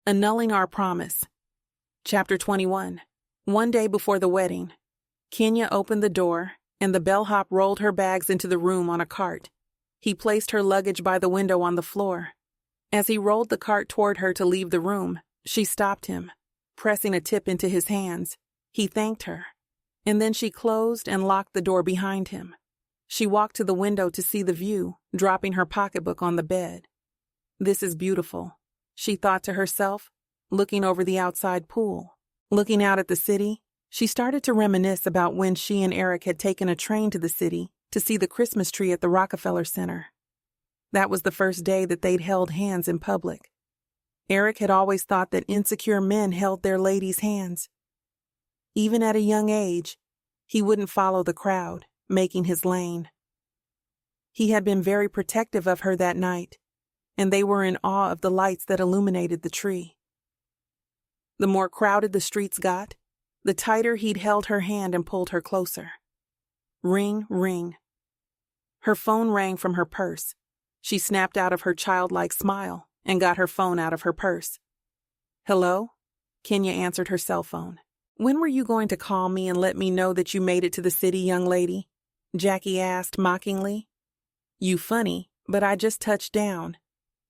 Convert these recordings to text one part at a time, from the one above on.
Annulling Our Promise. Chapter 21. One day before the wedding, Kenya opened the door, and the bellhop rolled her bags into the room on a cart. He placed her luggage by the window on the floor. As he rolled the cart toward her to leave the room, she stopped him, pressing a tip into his hands. He thanked her, and then she closed and locked the door behind him. She walked to the window to see the view, dropping her pocketbook on the bed. "This is beautiful," she thought to herself, looking over the outside pool. Looking out at the city, she started to reminisce about when she and Eric had taken a train to the city to see the Christmas tree at the Rockefeller Center. That was the first day that they'd held hands in public. Eric had always thought that insecure men held their ladies' hands. Even at a young age, he wouldn't follow the crowd, making his lane. He had been very protective of her that night, and they were in awe of the lights that illuminated the tree. The more crowded the streets got, the tighter he'd held her hand and pulled her closer. Ring, ring. Her phone rang from her purse. She snapped out of her childlike smile and got her phone out of her purse. "Hello?" Kenya answered her cell phone. "When were you going to call me and let me know that you made it to the city, young lady?" Jackie asked mockingly. "You funny, but I just touched down.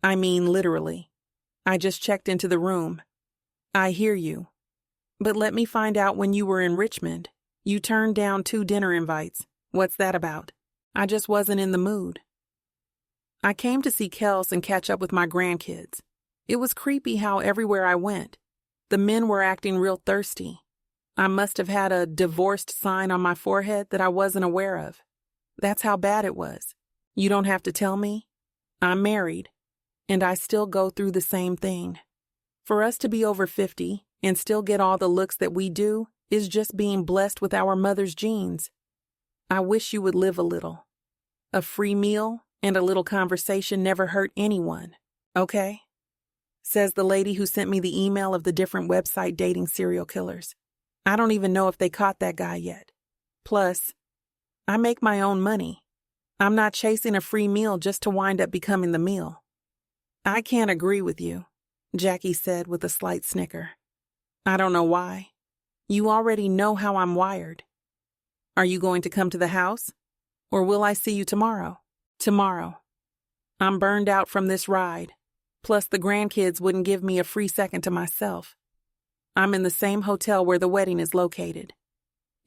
I mean literally. I just checked into the room. I hear you. But let me find out when you were in Richmond. You turned down 2 dinner invites. What's that about?" "I just wasn't in the mood. I came to see Kels and catch up with my grandkids. It was creepy how everywhere I went, the men were acting real thirsty. I must have had a divorced sign on my forehead that I wasn't aware of. That's how bad it was. You don't have to tell me. I'm married, and I still go through the same thing. For us to be over 50 and still get all the looks that we do is just being blessed with our mother's genes. I wish you would live a little. A free meal and a little conversation never hurt anyone, okay?" Says the lady who sent me the email of the different website dating serial killers. I don't even know if they caught that guy yet. Plus, I make my own money. I'm not chasing a free meal just to wind up becoming the meal. "I can't agree with you," Jackie said with a slight snicker. "I don't know why. You already know how I'm wired. Are you going to come to the house? Or will I see you tomorrow?" "Tomorrow. I'm burned out from this ride. Plus the grandkids wouldn't give me a free second to myself. I'm in the same hotel where the wedding is located.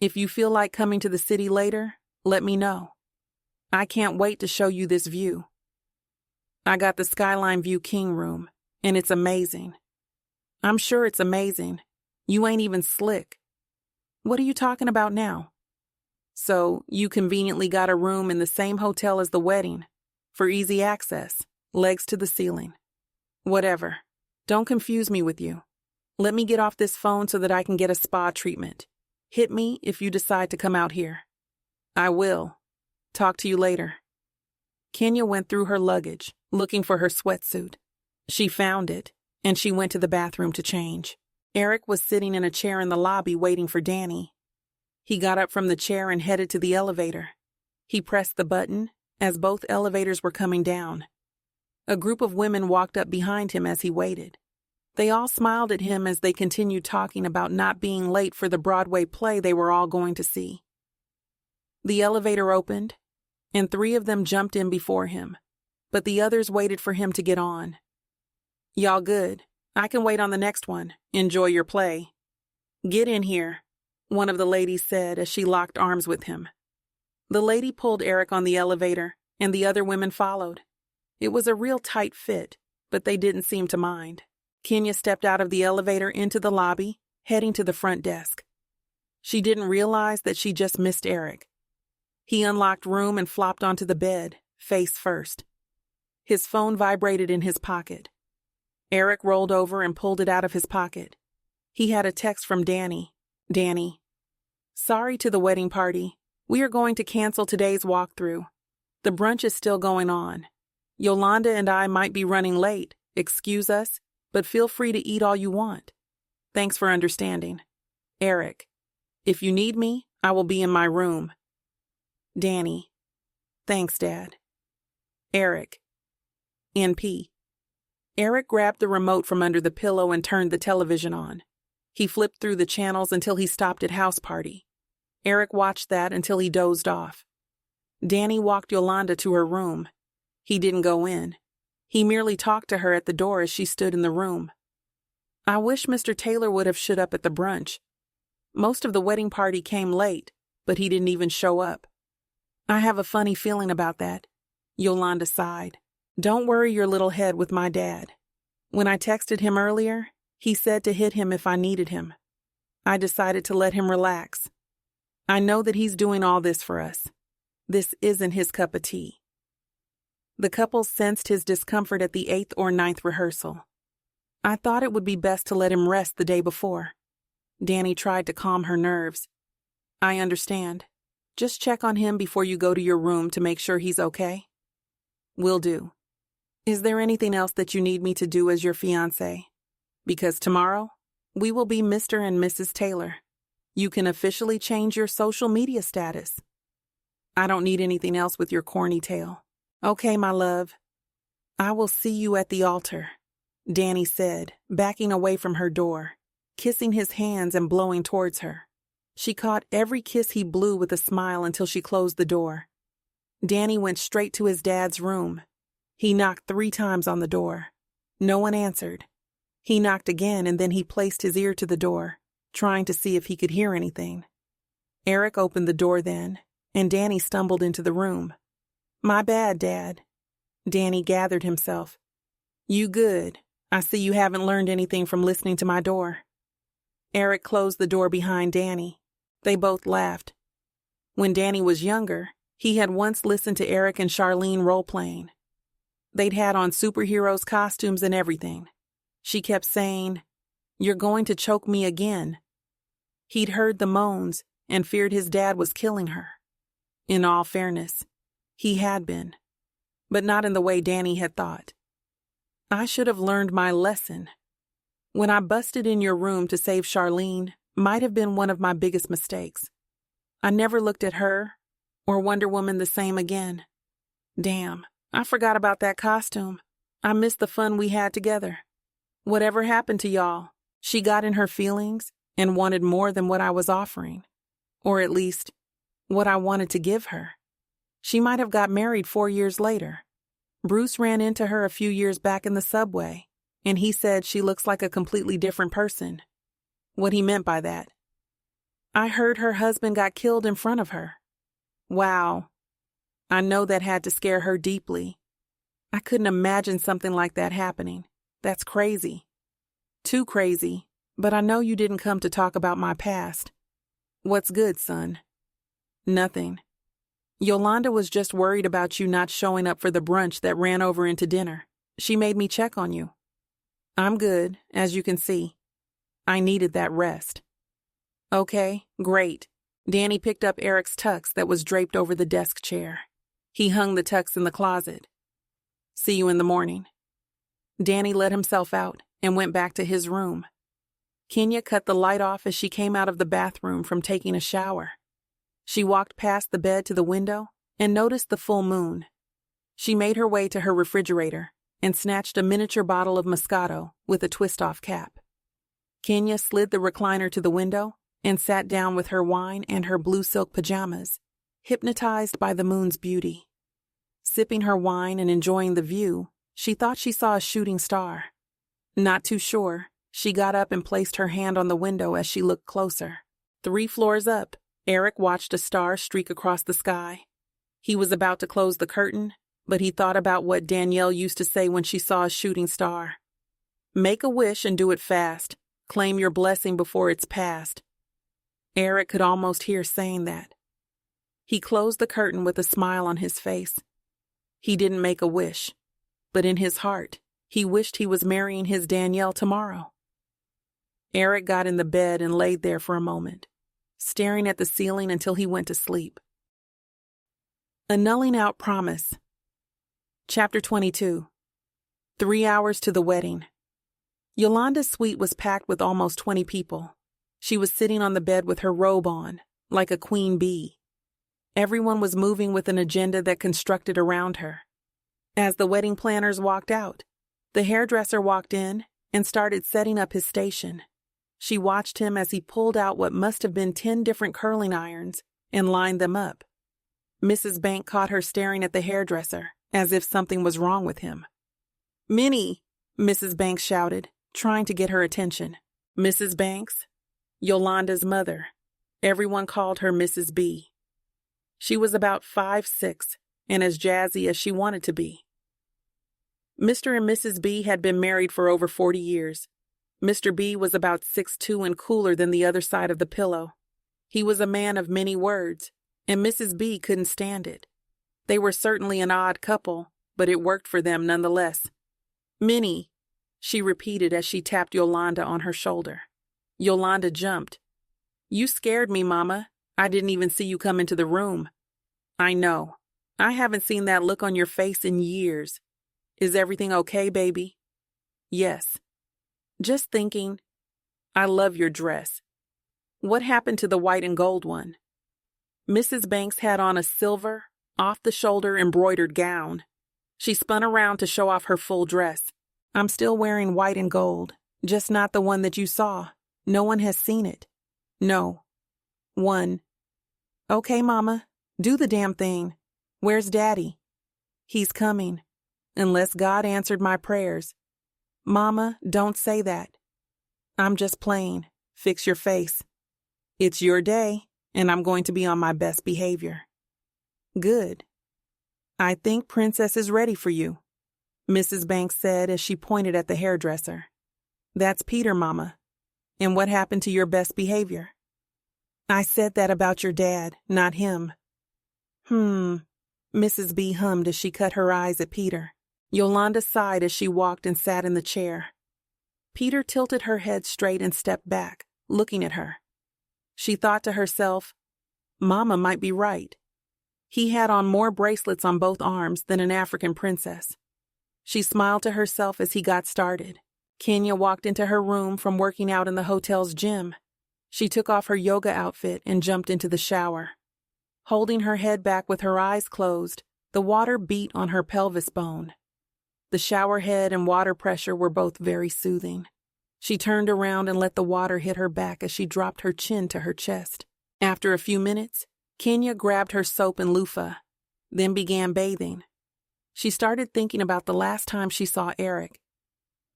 If you feel like coming to the city later, let me know. I can't wait to show you this view. I got the Skyline View King room, and it's amazing. I'm sure it's amazing. You ain't even slick. What are you talking about now? So, you conveniently got a room in the same hotel as the wedding, for easy access, legs to the ceiling. Whatever. Don't confuse me with you. Let me get off this phone so that I can get a spa treatment. Hit me if you decide to come out here." "I will. Talk to you later." Kenya went through her luggage, looking for her sweatsuit. She found it, and she went to the bathroom to change. Eric was sitting in a chair in the lobby waiting for Danny. He got up from the chair and headed to the elevator. He pressed the button as both elevators were coming down. A group of women walked up behind him as he waited. They all smiled at him as they continued talking about not being late for the Broadway play they were all going to see. The elevator opened, and 3 of them jumped in before him, but the others waited for him to get on. "Y'all good? I can wait on the next one. Enjoy your play." "Get in here," one of the ladies said as she locked arms with him. The lady pulled Eric on the elevator, and the other women followed. It was a real tight fit, but they didn't seem to mind. Kenya stepped out of the elevator into the lobby, heading to the front desk. She didn't realize that she just missed Eric. He unlocked room and flopped onto the bed, face first. His phone vibrated in his pocket. Eric rolled over and pulled it out of his pocket. He had a text from Danny. "Danny, sorry to the wedding party. We are going to cancel today's walkthrough. The brunch is still going on. Yolanda and I might be running late. Excuse us, but feel free to eat all you want. Thanks for understanding. Eric. If you need me, I will be in my room. Danny. Thanks, Dad. Eric. NP." Eric grabbed the remote from under the pillow and turned the television on. He flipped through the channels until he stopped at House Party. Eric watched that until he dozed off. Danny walked Yolanda to her room. He didn't go in. He merely talked to her at the door as she stood in the room. I wish Mr. Taylor would have showed up at the brunch. Most of the wedding party came late, but he didn't even show up. I have a funny feeling about that. Yolanda sighed. Don't worry your little head with my dad. When I texted him earlier, he said to hit him if I needed him. I decided to let him relax. I know that he's doing all this for us. This isn't his cup of tea. The couple sensed his discomfort at the 8th or 9th rehearsal. I thought it would be best to let him rest the day before. Danny tried to calm her nerves. I understand. Just check on him before you go to your room to make sure he's okay. Will do. Is there anything else that you need me to do as your fiancé? Because tomorrow, we will be Mr. and Mrs. Taylor. You can officially change your social media status. I don't need anything else with your corny tale. Okay, my love. I will see you at the altar, Danny said, backing away from her door, kissing his hands and blowing towards her. She caught every kiss he blew with a smile until she closed the door. Danny went straight to his dad's room. He knocked 3 times on the door. No one answered. He knocked again and then he placed his ear to the door, trying to see if he could hear anything. Eric opened the door then, and Danny stumbled into the room. My bad, Dad. Danny gathered himself. You good. I see you haven't learned anything from listening to my door. Eric closed the door behind Danny. They both laughed. When Danny was younger, he had once listened to Eric and Charlene role-playing. They'd had on superheroes' costumes and everything. She kept saying, "You're going to choke me again." He'd heard the moans and feared his dad was killing her. In all fairness, he had been, but not in the way Danny had thought. I should have learned my lesson. When I busted in your room to save Charlene might have been one of my biggest mistakes. I never looked at her or Wonder Woman the same again. Damn, I forgot about that costume. I missed the fun we had together. Whatever happened to y'all? She got in her feelings and wanted more than what I was offering, or at least what I wanted to give her. She might have got married 4 years later. Bruce ran into her a few years back in the subway, and he said she looks like a completely different person. What he meant by that. I heard her husband got killed in front of her. Wow. I know that had to scare her deeply. I couldn't imagine something like that happening. That's crazy. Too crazy, but I know you didn't come to talk about my past. What's good, son? Nothing. Yolanda was just worried about you not showing up for the brunch that ran over into dinner. She made me check on you. I'm good, as you can see. I needed that rest. Okay, great. Danny picked up Eric's tux that was draped over the desk chair. He hung the tux in the closet. See you in the morning. Danny let himself out and went back to his room. Kenya cut the light off as she came out of the bathroom from taking a shower. She walked past the bed to the window and noticed the full moon. She made her way to her refrigerator and snatched a miniature bottle of Moscato with a twist-off cap. Kenya slid the recliner to the window and sat down with her wine and her blue silk pajamas, hypnotized by the moon's beauty. Sipping her wine and enjoying the view, she thought she saw a shooting star. Not too sure, she got up and placed her hand on the window as she looked closer. 3 floors up, Eric watched a star streak across the sky. He was about to close the curtain, but he thought about what Danielle used to say when she saw a shooting star. Make a wish and do it fast. Claim your blessing before it's past. Eric could almost hear saying that. He closed the curtain with a smile on his face. He didn't make a wish, but in his heart, he wished he was marrying his Danielle tomorrow. Eric got in the bed and laid there for a moment, staring at the ceiling until he went to sleep. Annulling Our Promise. Chapter 22. 3 hours to the wedding. Yolanda's suite was packed with almost 20 people. She was sitting on the bed with her robe on, like a queen bee. Everyone was moving with an agenda that constructed around her. As the wedding planners walked out, The hairdresser walked in and started setting up his station. She watched him as he pulled out what must have been 10 different curling irons and lined them up. Mrs. Banks caught her staring at the hairdresser as if something was wrong with him. "Minnie," Mrs. Banks shouted, trying to get her attention. Mrs. Banks? Yolanda's mother. Everyone called her Mrs. B. She was about 5'6" and as jazzy as she wanted to be. Mr. and Mrs. B had been married for over 40 years. Mr. B was about 6'2" and cooler than the other side of the pillow. He was a man of many words, and Mrs. B couldn't stand it. They were certainly an odd couple, but it worked for them nonetheless. "Minnie," she repeated as she tapped Yolanda on her shoulder. Yolanda jumped. "You scared me, Mama. I didn't even see you come into the room." "I know. I haven't seen that look on your face in years. Is everything okay, baby?" "Yes. Just thinking, I love your dress. What happened to the white and gold one?" Mrs. Banks had on a silver, off-the-shoulder embroidered gown. She spun around to show off her full dress. "I'm still wearing white and gold, just not the one that you saw. No one has seen it." "No. One." "Okay, Mama, do the damn thing. Where's Daddy?" "He's coming. Unless God answered my prayers." "Mama, don't say that." "I'm just playing. Fix your face. It's your day, and I'm going to be on my best behavior." "Good. I think Princess is ready for you," Mrs. Banks said as she pointed at the hairdresser. "That's Peter, Mama. And what happened to your best behavior?" "I said that about your dad, not him." Mrs. B hummed as she cut her eyes at Peter. Yolanda sighed as she walked and sat in the chair. Peter tilted her head straight and stepped back, looking at her. She thought to herself, Mama might be right. He had on more bracelets on both arms than an African princess. She smiled to herself as he got started. Kenya walked into her room from working out in the hotel's gym. She took off her yoga outfit and jumped into the shower. Holding her head back with her eyes closed, the water beat on her pelvis bone. The shower head and water pressure were both very soothing. She turned around and let the water hit her back as she dropped her chin to her chest. After a few minutes, Kenya grabbed her soap and loofah, then began bathing. She started thinking about the last time she saw Eric.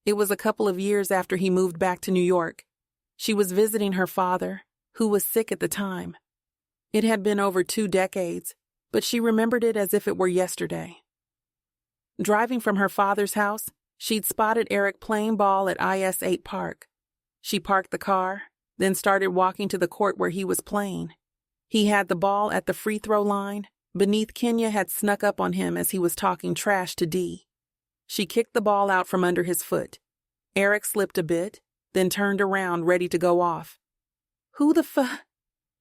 It was a couple of years after he moved back to New York. She was visiting her father, who was sick at the time. It had been over 2 decades, but she remembered it as if it were yesterday. Driving from her father's house, she'd spotted Eric playing ball at IS-8 Park. She parked the car, then started walking to the court where he was playing. He had the ball at the free throw line. Beneath, Kenya had snuck up on him as he was talking trash to Dee. She kicked the ball out from under his foot. Eric slipped a bit, then turned around ready to go off. "Who the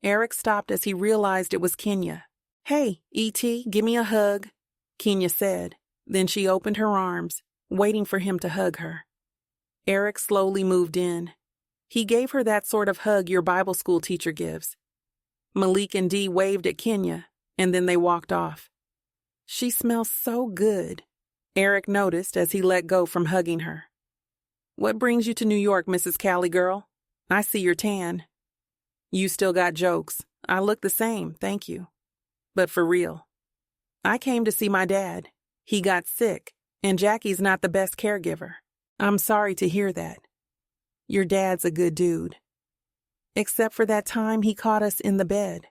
Eric stopped as he realized it was Kenya. "Hey, E.T., give me a hug," Kenya said. Then she opened her arms, waiting for him to hug her. Eric slowly moved in. He gave her that sort of hug your Bible school teacher gives. Malik and Dee waved at Kenya, and then they walked off. "She smells so good," Eric noticed as he let go from hugging her. "What brings you to New York, Mrs. Cali girl? I see you're tan." "You still got jokes. I look the same, thank you. But for real, I came to see my dad. He got sick, and Jackie's not the best caregiver. I'm sorry to hear that. Your dad's a good dude. Except for that time he caught us in the bed.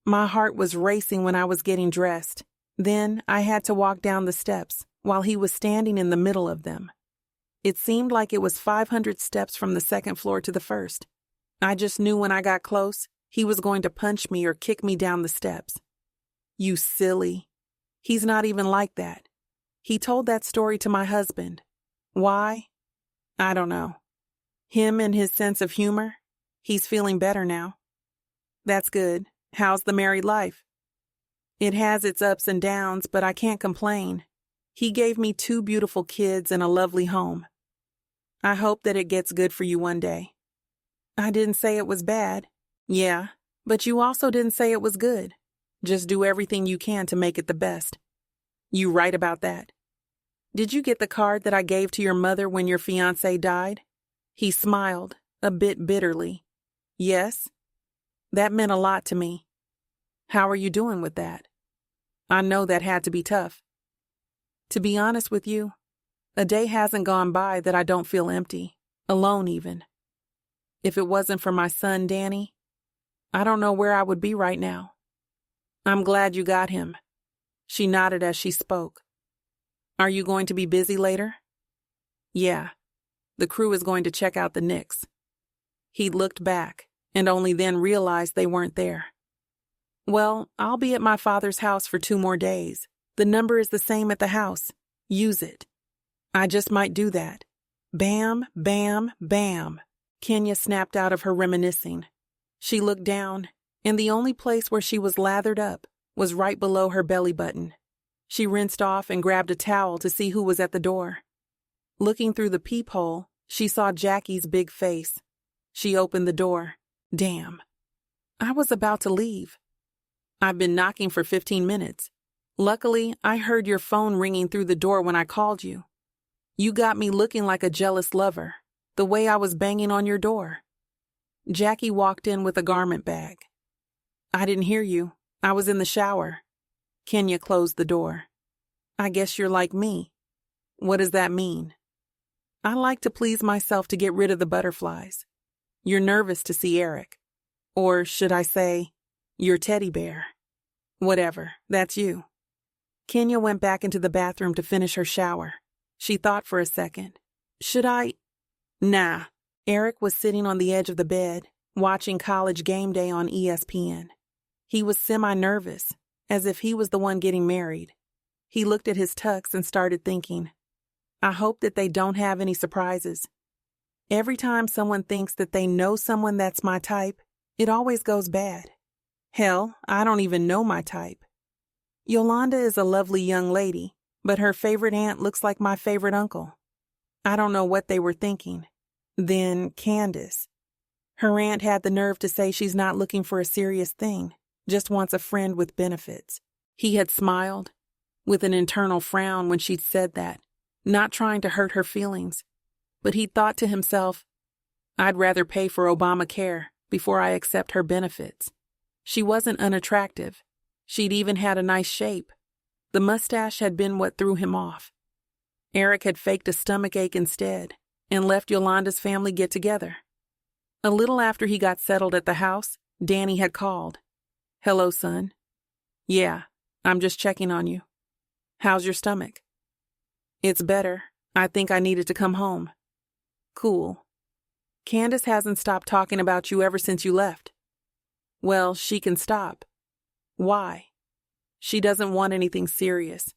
My heart was racing when I was getting dressed. Then I had to walk down the steps while he was standing in the middle of them. It seemed like it was 500 steps from the second floor to the first. I just knew when I got close, he was going to punch me or kick me down the steps." "You silly. He's not even like that. He told that story to my husband. Why? I don't know. Him and his sense of humor. He's feeling better now." "That's good. How's the married life?" "It has its ups and downs, but I can't complain. He gave me 2 beautiful kids and a lovely home. I hope that it gets good for you one day." "I didn't say it was bad." "Yeah, but you also didn't say it was good. Just do everything you can to make it the best." "You right about that." Did you get the card that I gave to your mother when your fiancé died? He smiled, a bit bitterly. Yes. That meant a lot to me. How are you doing with that? I know that had to be tough. To be honest with you, a day hasn't gone by that I don't feel empty, alone even. If it wasn't for my son, Danny, I don't know where I would be right now. I'm glad you got him. She nodded as she spoke. Are you going to be busy later? Yeah. The crew is going to check out the Knicks. He looked back and only then realized they weren't there. Well, I'll be at my father's house for 2 more days. The number is the same at the house. Use it. I just might do that. Bam, bam, bam. Kenya snapped out of her reminiscing. She looked down, and the only place where she was lathered up was right below her belly button. She rinsed off and grabbed a towel to see who was at the door. Looking through the peephole, she saw Jackie's big face. She opened the door. Damn. I was about to leave. I've been knocking for 15 minutes. Luckily, I heard your phone ringing through the door when I called you. You got me looking like a jealous lover, the way I was banging on your door. Jackie walked in with a garment bag. I didn't hear you. I was in the shower. Kenya closed the door. I guess you're like me. What does that mean? I like to please myself to get rid of the butterflies. You're nervous to see Eric. Or should I say, your teddy bear. Whatever, that's you. Kenya went back into the bathroom to finish her shower. She thought for a second. Should I? Nah. Eric was sitting on the edge of the bed, watching College Game Day on ESPN. He was semi-nervous, as if he was the one getting married. He looked at his tux and started thinking, I hope that they don't have any surprises. Every time someone thinks that they know someone that's my type, it always goes bad. Hell, I don't even know my type. Yolanda is a lovely young lady, but her favorite aunt looks like my favorite uncle. I don't know what they were thinking. Then Candace. Her aunt had the nerve to say she's not looking for a serious thing, just wants a friend with benefits. He had smiled, with an internal frown when she'd said that, not trying to hurt her feelings. But he thought to himself, I'd rather pay for Obamacare before I accept her benefits. She wasn't unattractive. She'd even had a nice shape. The mustache had been what threw him off. Eric had faked a stomachache instead and left Yolanda's family get together. A little after he got settled at the house, Danny had called. Hello, son. Yeah, I'm just checking on you. How's your stomach? It's better. I think I needed to come home. Cool. Candace hasn't stopped talking about you ever since you left. Well, she can stop. Why? She doesn't want anything serious.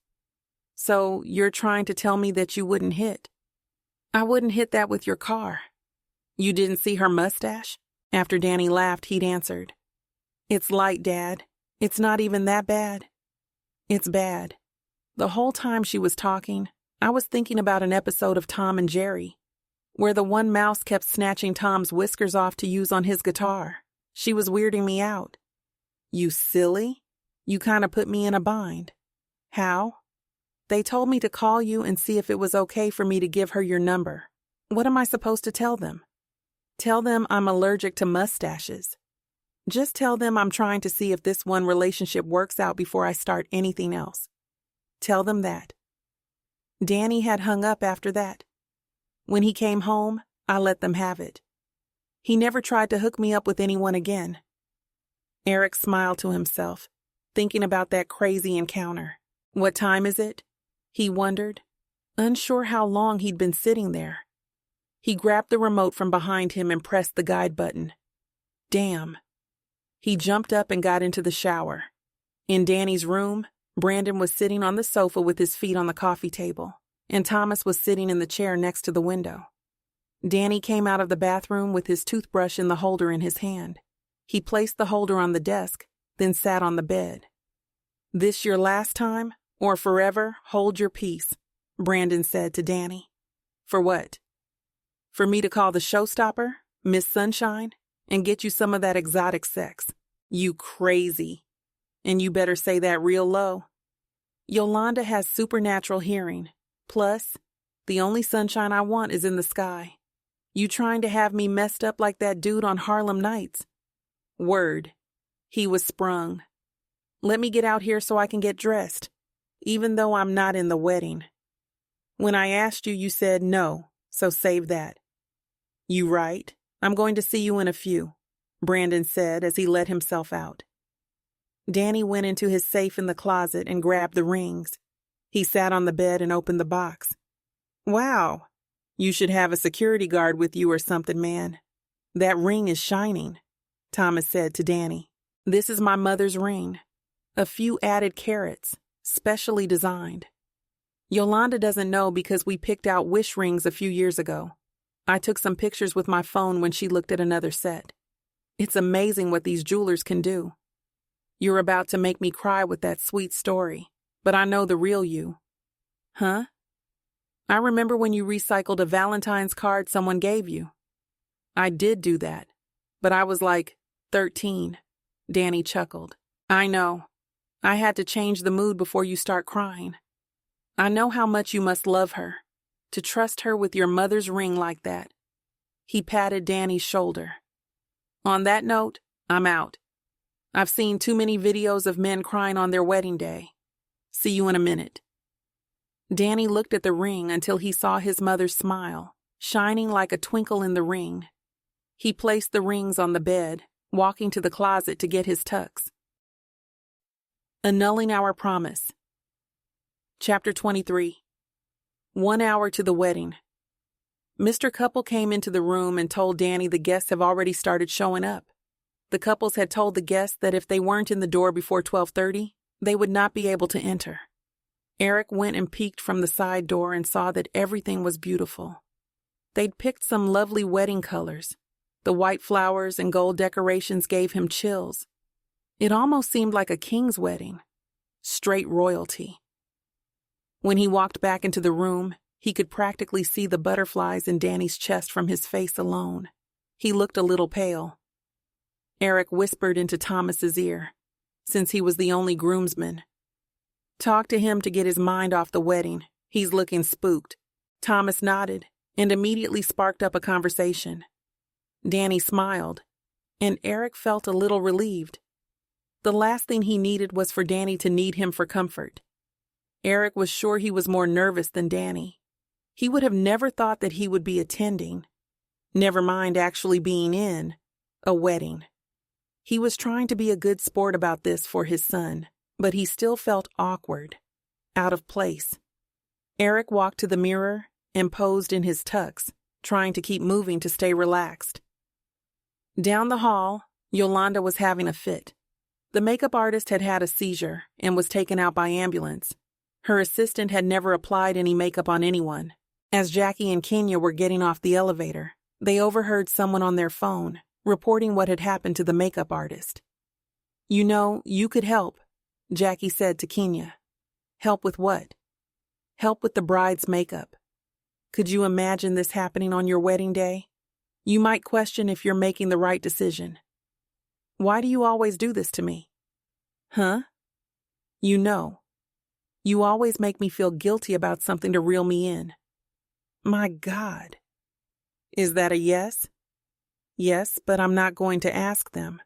So you're trying to tell me that you wouldn't hit? I wouldn't hit that with your car. You didn't see her mustache? After Danny laughed, he'd answered. It's light, Dad. It's not even that bad. It's bad. The whole time she was talking, I was thinking about an episode of Tom and Jerry, where the one mouse kept snatching Tom's whiskers off to use on his guitar. She was weirding me out. You silly? You kind of put me in a bind. How? They told me to call you and see if it was okay for me to give her your number. What am I supposed to tell them? Tell them I'm allergic to mustaches. Just tell them I'm trying to see if this one relationship works out before I start anything else. Tell them that. Danny had hung up after that. When he came home, I let them have it. He never tried to hook me up with anyone again. Eric smiled to himself, thinking about that crazy encounter. What time is it? He wondered, unsure how long he'd been sitting there. He grabbed the remote from behind him and pressed the guide button. Damn. He jumped up and got into the shower. In Danny's room, Brandon was sitting on the sofa with his feet on the coffee table, and Thomas was sitting in the chair next to the window. Danny came out of the bathroom with his toothbrush in the holder in his hand. He placed the holder on the desk, then sat on the bed. This your last time, or forever hold your peace, Brandon said to Danny. For what? For me to call the showstopper, Miss Sunshine, and get you some of that exotic sex. You crazy. And you better say that real low. Yolanda has supernatural hearing. Plus, the only sunshine I want is in the sky. You trying to have me messed up like that dude on Harlem Nights? Word. He was sprung. Let me get out here so I can get dressed, even though I'm not in the wedding. When I asked you, you said no, so save that. You right. I'm going to see you in a few, Brandon said as he let himself out. Danny went into his safe in the closet and grabbed the rings. He sat on the bed and opened the box. Wow, you should have a security guard with you or something, man. That ring is shining, Thomas said to Danny. This is my mother's ring. A few added carats, specially designed. Yolanda doesn't know because we picked out wish rings a few years ago. I took some pictures with my phone when she looked at another set. It's amazing what these jewelers can do. You're about to make me cry with that sweet story, but I know the real you. Huh? I remember when you recycled a Valentine's card someone gave you. I did do that, but I was like 13, Danny chuckled. I know. I had to change the mood before you start crying. I know how much you must love her, to trust her with your mother's ring like that. He patted Danny's shoulder. On that note, I'm out. I've seen too many videos of men crying on their wedding day. See you in a minute. Danny looked at the ring until he saw his mother's smile, shining like a twinkle in the ring. He placed the rings on the bed, walking to the closet to get his tux. Annulling Our Promise. Chapter 23. 1 hour to the wedding. Mr. Couple came into the room and told Danny the guests have already started showing up. The couples had told the guests that if they weren't in the door before 12:30, they would not be able to enter. Eric went and peeked from the side door and saw that everything was beautiful. They'd picked some lovely wedding colors. The white flowers and gold decorations gave him chills. It almost seemed like a king's wedding. Straight royalty. When he walked back into the room, he could practically see the butterflies in Danny's chest from his face alone. He looked a little pale. Eric whispered into Thomas's ear, since he was the only groomsman. Talk to him to get his mind off the wedding. He's looking spooked. Thomas nodded and immediately sparked up a conversation. Danny smiled, and Eric felt a little relieved. The last thing he needed was for Danny to need him for comfort. Eric was sure he was more nervous than Danny. He would have never thought that he would be attending, never mind actually being in, a wedding. He was trying to be a good sport about this for his son, but he still felt awkward, out of place. Eric walked to the mirror and posed in his tux, trying to keep moving to stay relaxed. Down the hall, Yolanda was having a fit. The makeup artist had had a seizure and was taken out by ambulance. Her assistant had never applied any makeup on anyone. As Jackie and Kenya were getting off the elevator, they overheard someone on their phone reporting what had happened to the makeup artist. You know, you could help, Jackie said to Kenya. Help with what? Help with the bride's makeup. Could you imagine this happening on your wedding day? You might question if you're making the right decision. Why do you always do this to me? Huh? You know. You always make me feel guilty about something to reel me in. My God. Is that a yes? Yes, but I'm not going to ask them.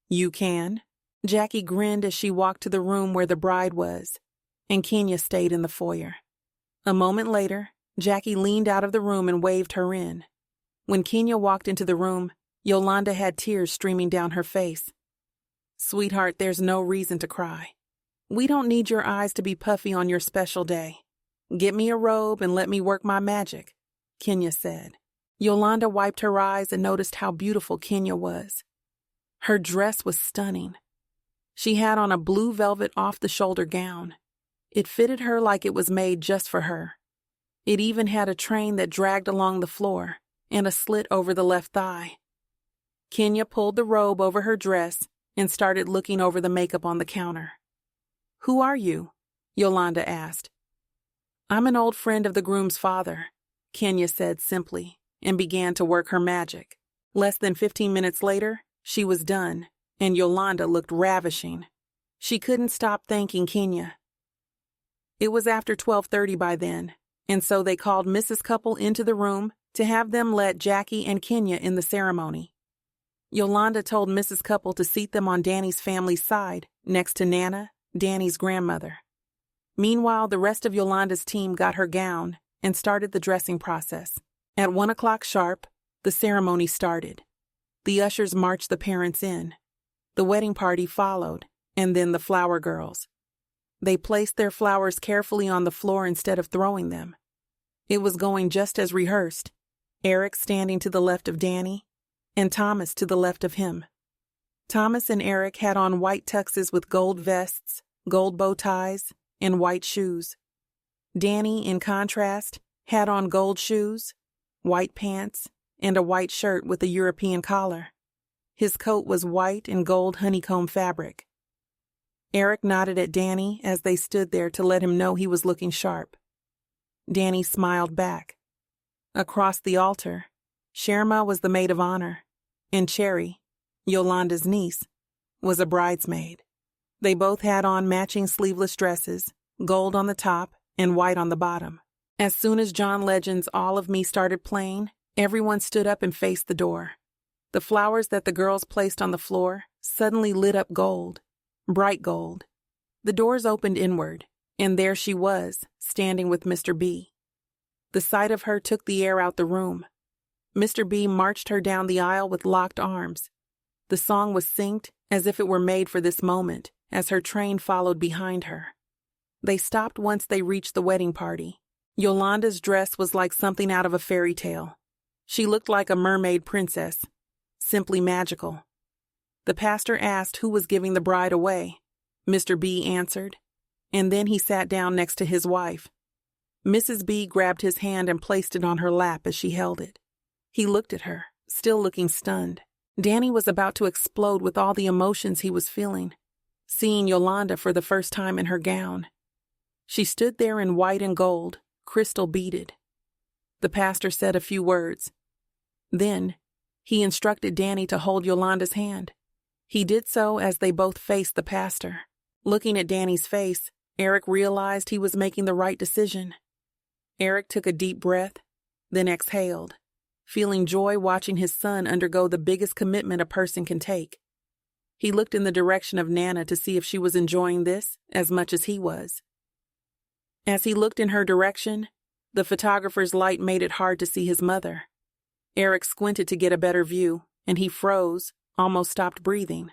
You can. Jackie grinned as she walked to the room where the bride was, and Kenya stayed in the foyer. A moment later, Jackie leaned out of the room and waved her in. When Kenya walked into the room, Yolanda had tears streaming down her face. Sweetheart, there's no reason to cry. We don't need your eyes to be puffy on your special day. Get me a robe and let me work my magic, Kenya said. Yolanda wiped her eyes and noticed how beautiful Kenya was. Her dress was stunning. She had on a blue velvet off-the-shoulder gown. It fitted her like it was made just for her. It even had a train that dragged along the floor and a slit over the left thigh. Kenya pulled the robe over her dress and started looking over the makeup on the counter. Who are you? Yolanda asked. I'm an old friend of the groom's father, Kenya said simply, and began to work her magic. Less than 15 minutes later, she was done, and Yolanda looked ravishing. She couldn't stop thanking Kenya. It was after 12:30 by then, and so they called Mrs. Couple into the room to have them let Jackie and Kenya in the ceremony. Yolanda told Mrs. Couple to seat them on Danny's family's side, next to Nana, Danny's grandmother. Meanwhile, the rest of Yolanda's team got her gown and started the dressing process. At 1 o'clock sharp, the ceremony started. The ushers marched the parents in. The wedding party followed, and then the flower girls. They placed their flowers carefully on the floor instead of throwing them. It was going just as rehearsed. Eric standing to the left of Danny, and Thomas to the left of him. Thomas and Eric had on white tuxes with gold vests, gold bow ties, and white shoes. Danny, in contrast, had on gold shoes, white pants, and a white shirt with a European collar. His coat was white and gold honeycomb fabric. Eric nodded at Danny as they stood there to let him know he was looking sharp. Danny smiled back. Across the altar, Sherma was the maid of honor, and Cherry, Yolanda's niece, was a bridesmaid. They both had on matching sleeveless dresses, gold on the top and white on the bottom. As soon as John Legend's All of Me started playing, everyone stood up and faced the door. The flowers that the girls placed on the floor suddenly lit up gold, bright gold. The doors opened inward, and there she was, standing with Mr. B. The sight of her took the air out the room. Mr. B marched her down the aisle with locked arms. The song was synced as if it were made for this moment, as her train followed behind her. They stopped once they reached the wedding party. Yolanda's dress was like something out of a fairy tale. She looked like a mermaid princess, simply magical. The pastor asked who was giving the bride away. Mr. B answered, and then he sat down next to his wife. Mrs. B grabbed his hand and placed it on her lap as she held it. He looked at her, still looking stunned. Danny was about to explode with all the emotions he was feeling, seeing Yolanda for the first time in her gown. She stood there in white and gold, crystal beaded. The pastor said a few words. Then, he instructed Danny to hold Yolanda's hand. He did so as they both faced the pastor. Looking at Danny's face, Eric realized he was making the right decision. Eric took a deep breath, then exhaled, feeling joy watching his son undergo the biggest commitment a person can take. He looked in the direction of Nana to see if she was enjoying this as much as he was. As he looked in her direction, the photographer's light made it hard to see his mother. Eric squinted to get a better view, and he froze, almost stopped breathing.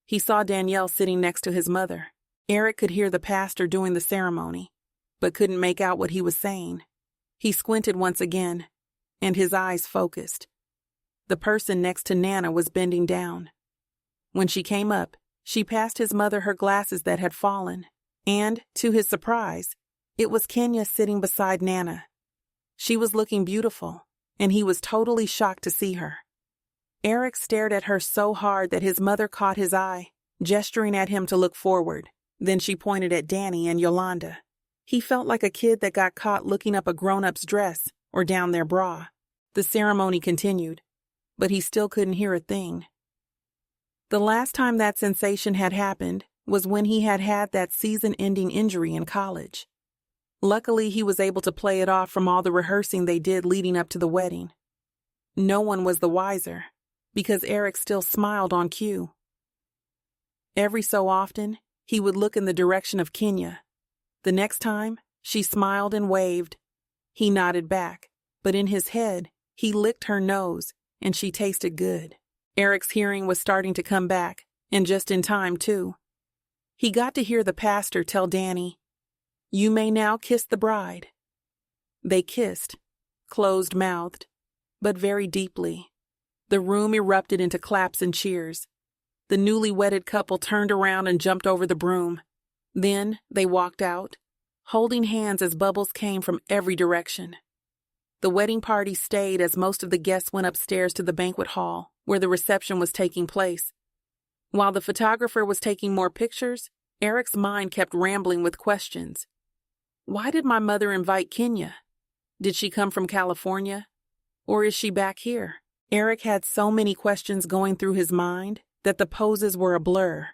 He saw Danielle sitting next to his mother. Eric could hear the pastor doing the ceremony, but couldn't make out what he was saying. He squinted once again, and his eyes focused. The person next to Nana was bending down. When she came up, she passed his mother her glasses that had fallen, and, to his surprise, it was Kenya sitting beside Nana. She was looking beautiful, and he was totally shocked to see her. Eric stared at her so hard that his mother caught his eye, gesturing at him to look forward. Then she pointed at Danny and Yolanda. He felt like a kid that got caught looking up a grown-up's dress or down their bra. The ceremony continued, but he still couldn't hear a thing. The last time that sensation had happened was when he had had that season-ending injury in college. Luckily, he was able to play it off from all the rehearsing they did leading up to the wedding. No one was the wiser, because Eric still smiled on cue. Every so often, he would look in the direction of Kenya. The next time, she smiled and waved. He nodded back, but in his head, he licked her nose, and she tasted good. Eric's hearing was starting to come back, and just in time, too. He got to hear the pastor tell Danny, "You may now kiss the bride." They kissed, closed-mouthed, but very deeply. The room erupted into claps and cheers. The newly wedded couple turned around and jumped over the broom. Then they walked out, holding hands as bubbles came from every direction. The wedding party stayed as most of the guests went upstairs to the banquet hall, where the reception was taking place. While the photographer was taking more pictures, Eric's mind kept rambling with questions. Why did my mother invite Kenya? Did she come from California? Or is she back here? Eric had so many questions going through his mind that the poses were a blur.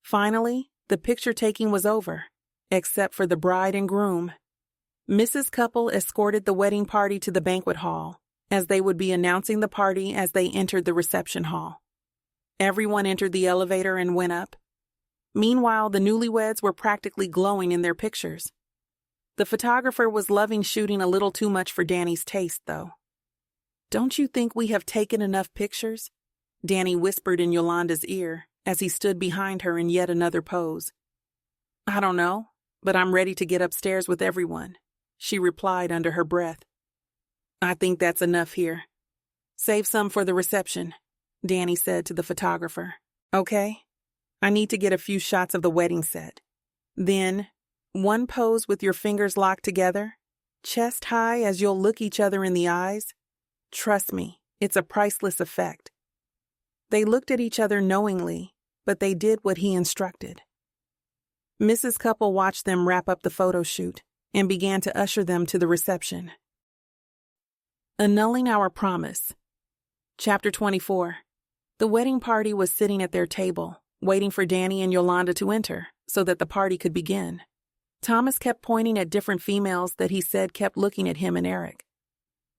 Finally, the picture taking was over, except for the bride and groom. Mrs. Couple escorted the wedding party to the banquet hall, as they would be announcing the party as they entered the reception hall. Everyone entered the elevator and went up. Meanwhile, the newlyweds were practically glowing in their pictures. The photographer was loving shooting a little too much for Danny's taste, though. "Don't you think we have taken enough pictures?" Danny whispered in Yolanda's ear as he stood behind her in yet another pose. "I don't know, but I'm ready to get upstairs with everyone," she replied under her breath. "I think that's enough here. Save some for the reception," Danny said to the photographer. "Okay? I need to get a few shots of the wedding set. Then, one pose with your fingers locked together, chest high as you'll look each other in the eyes. Trust me, it's a priceless effect." They looked at each other knowingly, but they did what he instructed. Mrs. Couple watched them wrap up the photo shoot and began to usher them to the reception. Annulling Our Promise. Chapter 24. The wedding party was sitting at their table, waiting for Danny and Yolanda to enter so that the party could begin. Thomas kept pointing at different females that he said kept looking at him and Eric.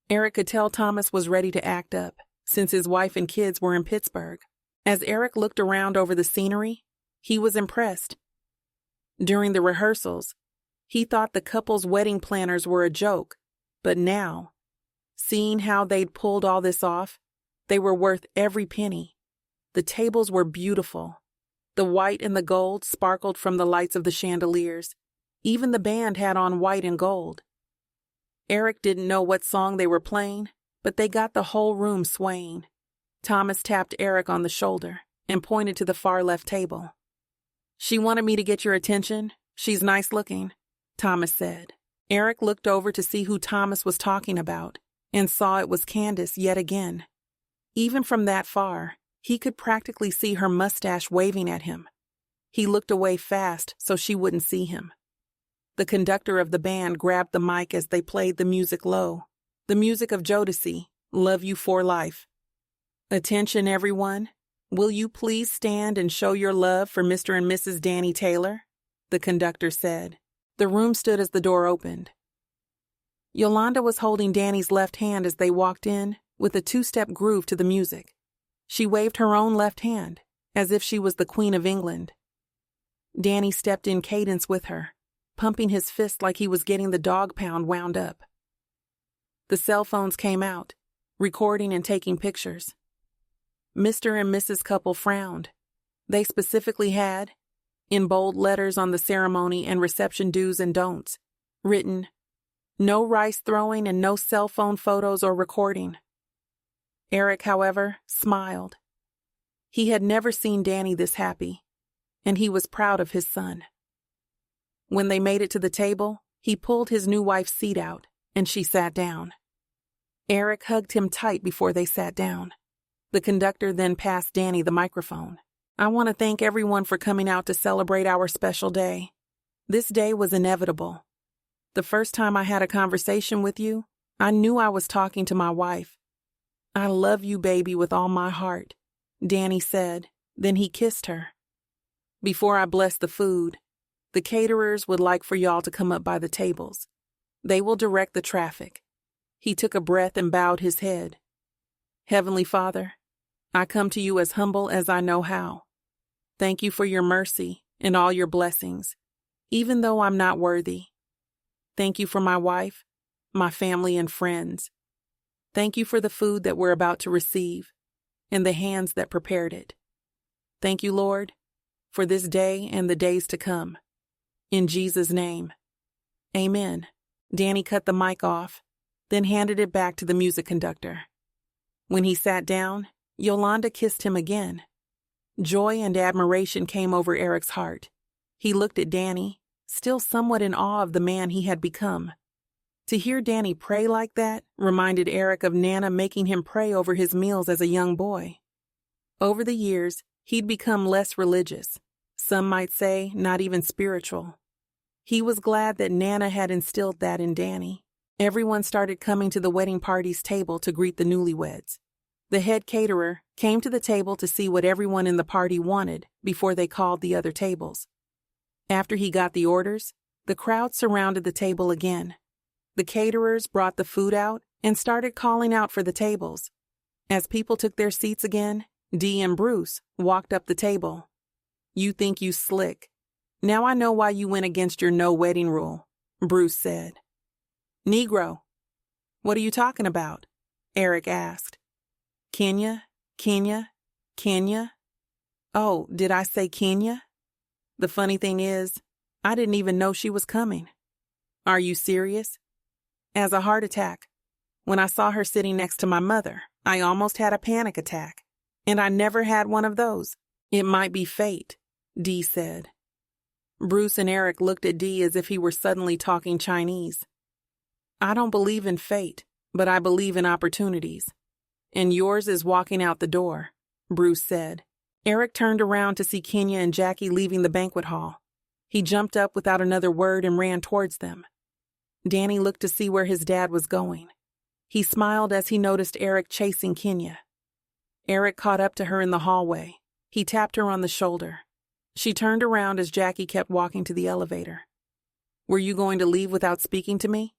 Eric could tell Thomas was ready to act up, since his wife and kids were in Pittsburgh. As Eric looked around over the scenery, he was impressed. During the rehearsals, he thought the couple's wedding planners were a joke, but now, seeing how they'd pulled all this off, they were worth every penny. The tables were beautiful. The white and the gold sparkled from the lights of the chandeliers. Even the band had on white and gold. Eric didn't know what song they were playing, but they got the whole room swaying. Thomas tapped Eric on the shoulder and pointed to the far left table. "She wanted me to get your attention. She's nice looking," Thomas said. Eric looked over to see who Thomas was talking about and saw it was Candace yet again. Even from that far, he could practically see her mustache waving at him. He looked away fast so she wouldn't see him. The conductor of the band grabbed the mic as they played the music low. The music of Jodeci, "Love You for Life." "Attention, everyone. Will you please stand and show your love for Mr. and Mrs. Danny Taylor?" the conductor said. The room stood as the door opened. Yolanda was holding Danny's left hand as they walked in, with a two-step groove to the music. She waved her own left hand, as if she was the Queen of England. Danny stepped in cadence with her, pumping his fist like he was getting the dog pound wound up. The cell phones came out, recording and taking pictures. Mr. and Mrs. Couple frowned. They specifically had, in bold letters on the ceremony and reception do's and don'ts, written, "No rice throwing and no cell phone photos or recording." Eric, however, smiled. He had never seen Danny this happy, and he was proud of his son. When they made it to the table, he pulled his new wife's seat out, and she sat down. Eric hugged him tight before they sat down. The conductor then passed Danny the microphone. "I want to thank everyone for coming out to celebrate our special day. This day was inevitable. The first time I had a conversation with you, I knew I was talking to my wife. I love you, baby, with all my heart," Danny said. Then he kissed her. "Before I bless the food, the caterers would like for y'all to come up by the tables. They will direct the traffic." He took a breath and bowed his head. "Heavenly Father, I come to you as humble as I know how. Thank you for your mercy and all your blessings, even though I'm not worthy. Thank you for my wife, my family, and friends. Thank you for the food that we're about to receive and the hands that prepared it. Thank you, Lord, for this day and the days to come. In Jesus' name, amen." Danny cut the mic off, then handed it back to the music conductor. When he sat down, Yolanda kissed him again. Joy and admiration came over Eric's heart. He looked at Danny, still somewhat in awe of the man he had become. To hear Danny pray like that reminded Eric of Nana making him pray over his meals as a young boy. Over the years, he'd become less religious, some might say not even spiritual. He was glad that Nana had instilled that in Danny. Everyone started coming to the wedding party's table to greet the newlyweds. The head caterer came to the table to see what everyone in the party wanted before they called the other tables. After he got the orders, the crowd surrounded the table again, The caterers brought the food out and started calling out for the tables. As people took their seats again, Dee and Bruce walked up the table. "You think you slick. Now I know why you went against your no wedding rule," Bruce said. "Negro, what are you talking about?" Eric asked. Kenya? Oh, did I say Kenya? The funny thing is, I didn't even know she was coming." "Are you serious?" "As a heart attack. When I saw her sitting next to my mother, I almost had a panic attack. And I never had one of those. It might be fate," Dee said. Bruce and Eric looked at Dee as if he were suddenly talking Chinese. "I don't believe in fate, but I believe in opportunities. And yours is walking out the door," Bruce said. Eric turned around to see Kenya and Jackie leaving the banquet hall. He jumped up without another word and ran towards them. Danny looked to see where his dad was going. He smiled as he noticed Eric chasing Kenya. Eric caught up to her in the hallway. He tapped her on the shoulder. She turned around as Jackie kept walking to the elevator. "Were you going to leave without speaking to me?"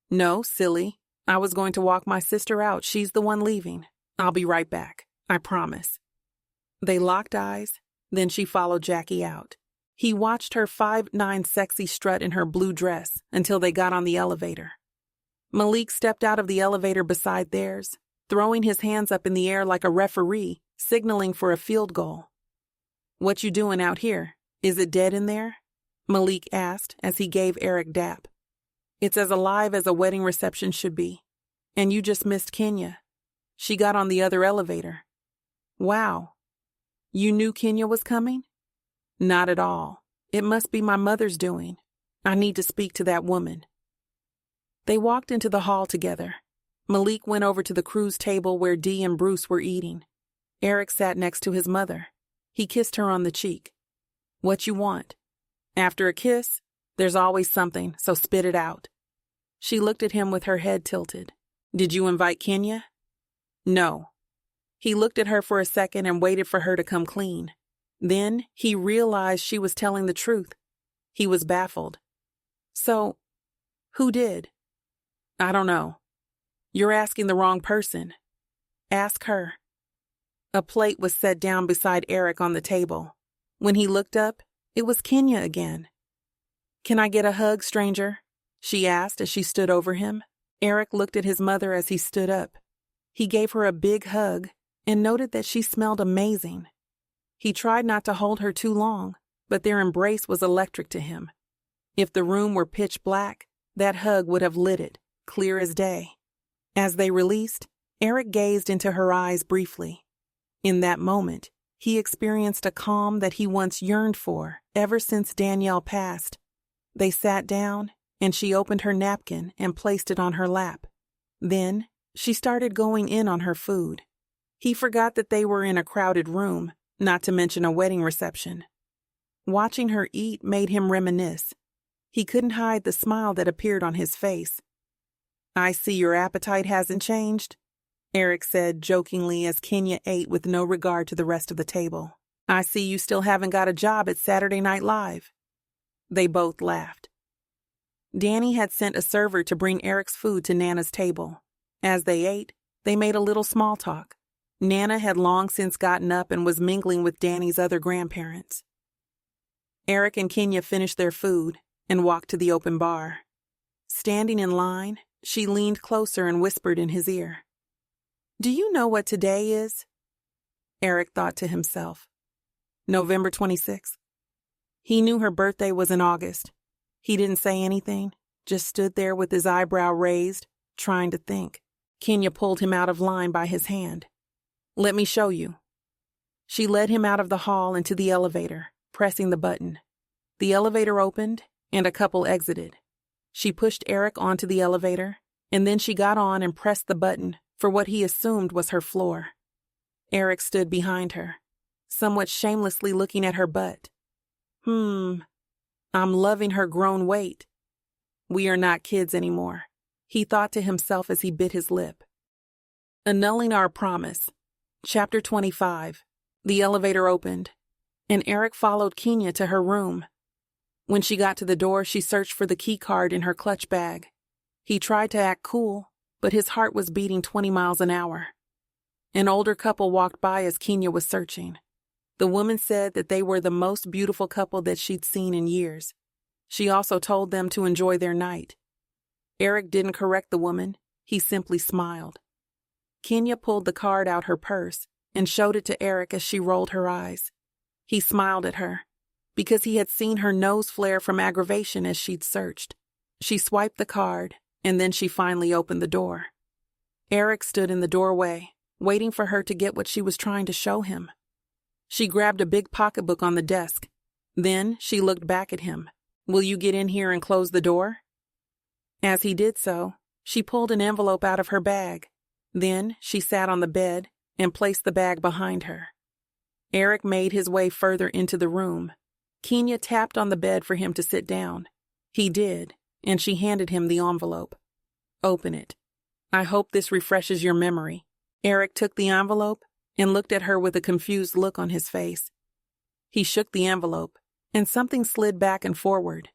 "No, silly. I was going to walk my sister out. She's the one leaving. I'll be right back. I promise." They locked eyes, then she followed Jackie out. He watched her 5'9" sexy strut in her blue dress until they got on the elevator. Malik stepped out of the elevator beside theirs, throwing his hands up in the air like a referee, signaling for a field goal. "What you doing out here? Is it dead in there?" Malik asked as he gave Eric dap. "It's as alive as a wedding reception should be. And you just missed Kenya. She got on the other elevator." "Wow. You knew Kenya was coming?" "Not at all. It must be my mother's doing. I need to speak to that woman." They walked into the hall together. Malik went over to the cruise table where Dee and Bruce were eating. Eric sat next to his mother. He kissed her on the cheek. "What you want?" "After a kiss, there's always something, so spit it out." She looked at him with her head tilted. "Did you invite Kenya?" "No." He looked at her for a second and waited for her to come clean. Then he realized she was telling the truth. He was baffled. "So, who did?" "I don't know." "You're asking the wrong person. Ask her." A plate was set down beside Eric on the table. When he looked up, it was Kenya again. "Can I get a hug, stranger?" she asked as she stood over him. Eric looked at his mother as he stood up. He gave her a big hug and noted that she smelled amazing. He tried not to hold her too long, but their embrace was electric to him. If the room were pitch black, that hug would have lit it, clear as day. As they released, Eric gazed into her eyes briefly. In that moment, he experienced a calm that he once yearned for ever since Danielle passed. They sat down, and she opened her napkin and placed it on her lap. Then, she started going in on her food. He forgot that they were in a crowded room, not to mention a wedding reception. Watching her eat made him reminisce. He couldn't hide the smile that appeared on his face. "I see your appetite hasn't changed," Eric said jokingly as Kenya ate with no regard to the rest of the table. "I see you still haven't got a job at Saturday Night Live." They both laughed. Danny had sent a server to bring Eric's food to Nana's table. As they ate, they made a little small talk. Nana had long since gotten up and was mingling with Danny's other grandparents. Eric and Kenya finished their food and walked to the open bar. Standing in line, she leaned closer and whispered in his ear. "Do you know what today is?" Eric thought to himself. November 26th. He knew her birthday was in August. He didn't say anything, just stood there with his eyebrow raised, trying to think. Kenya pulled him out of line by his hand. "Let me show you." She led him out of the hall into the elevator, pressing the button. The elevator opened, and a couple exited. She pushed Eric onto the elevator, and then she got on and pressed the button for what he assumed was her floor. Eric stood behind her, somewhat shamelessly looking at her butt. I'm loving her grown weight. We are not kids anymore, he thought to himself as he bit his lip. Annulling Our Promise. Chapter 25. The elevator opened, and Eric followed Kenya to her room. When she got to the door, she searched for the key card in her clutch bag. He tried to act cool, but his heart was beating 20 miles an hour. An older couple walked by as Kenya was searching. The woman said that they were the most beautiful couple that she'd seen in years. She also told them to enjoy their night. Eric didn't correct the woman, he simply smiled. Kenya pulled the card out her purse and showed it to Eric as she rolled her eyes. He smiled at her, because he had seen her nose flare from aggravation as she'd searched. She swiped the card, and then she finally opened the door. Eric stood in the doorway, waiting for her to get what she was trying to show him. She grabbed a big pocketbook on the desk. Then she looked back at him. "Will you get in here and close the door?" As he did so, she pulled an envelope out of her bag. Then she sat on the bed and placed the bag behind her. Eric made his way further into the room. Kenya tapped on the bed for him to sit down. He did, and she handed him the envelope. "Open it. I hope this refreshes your memory." Eric took the envelope and looked at her with a confused look on his face. He shook the envelope, and something slid back and forward.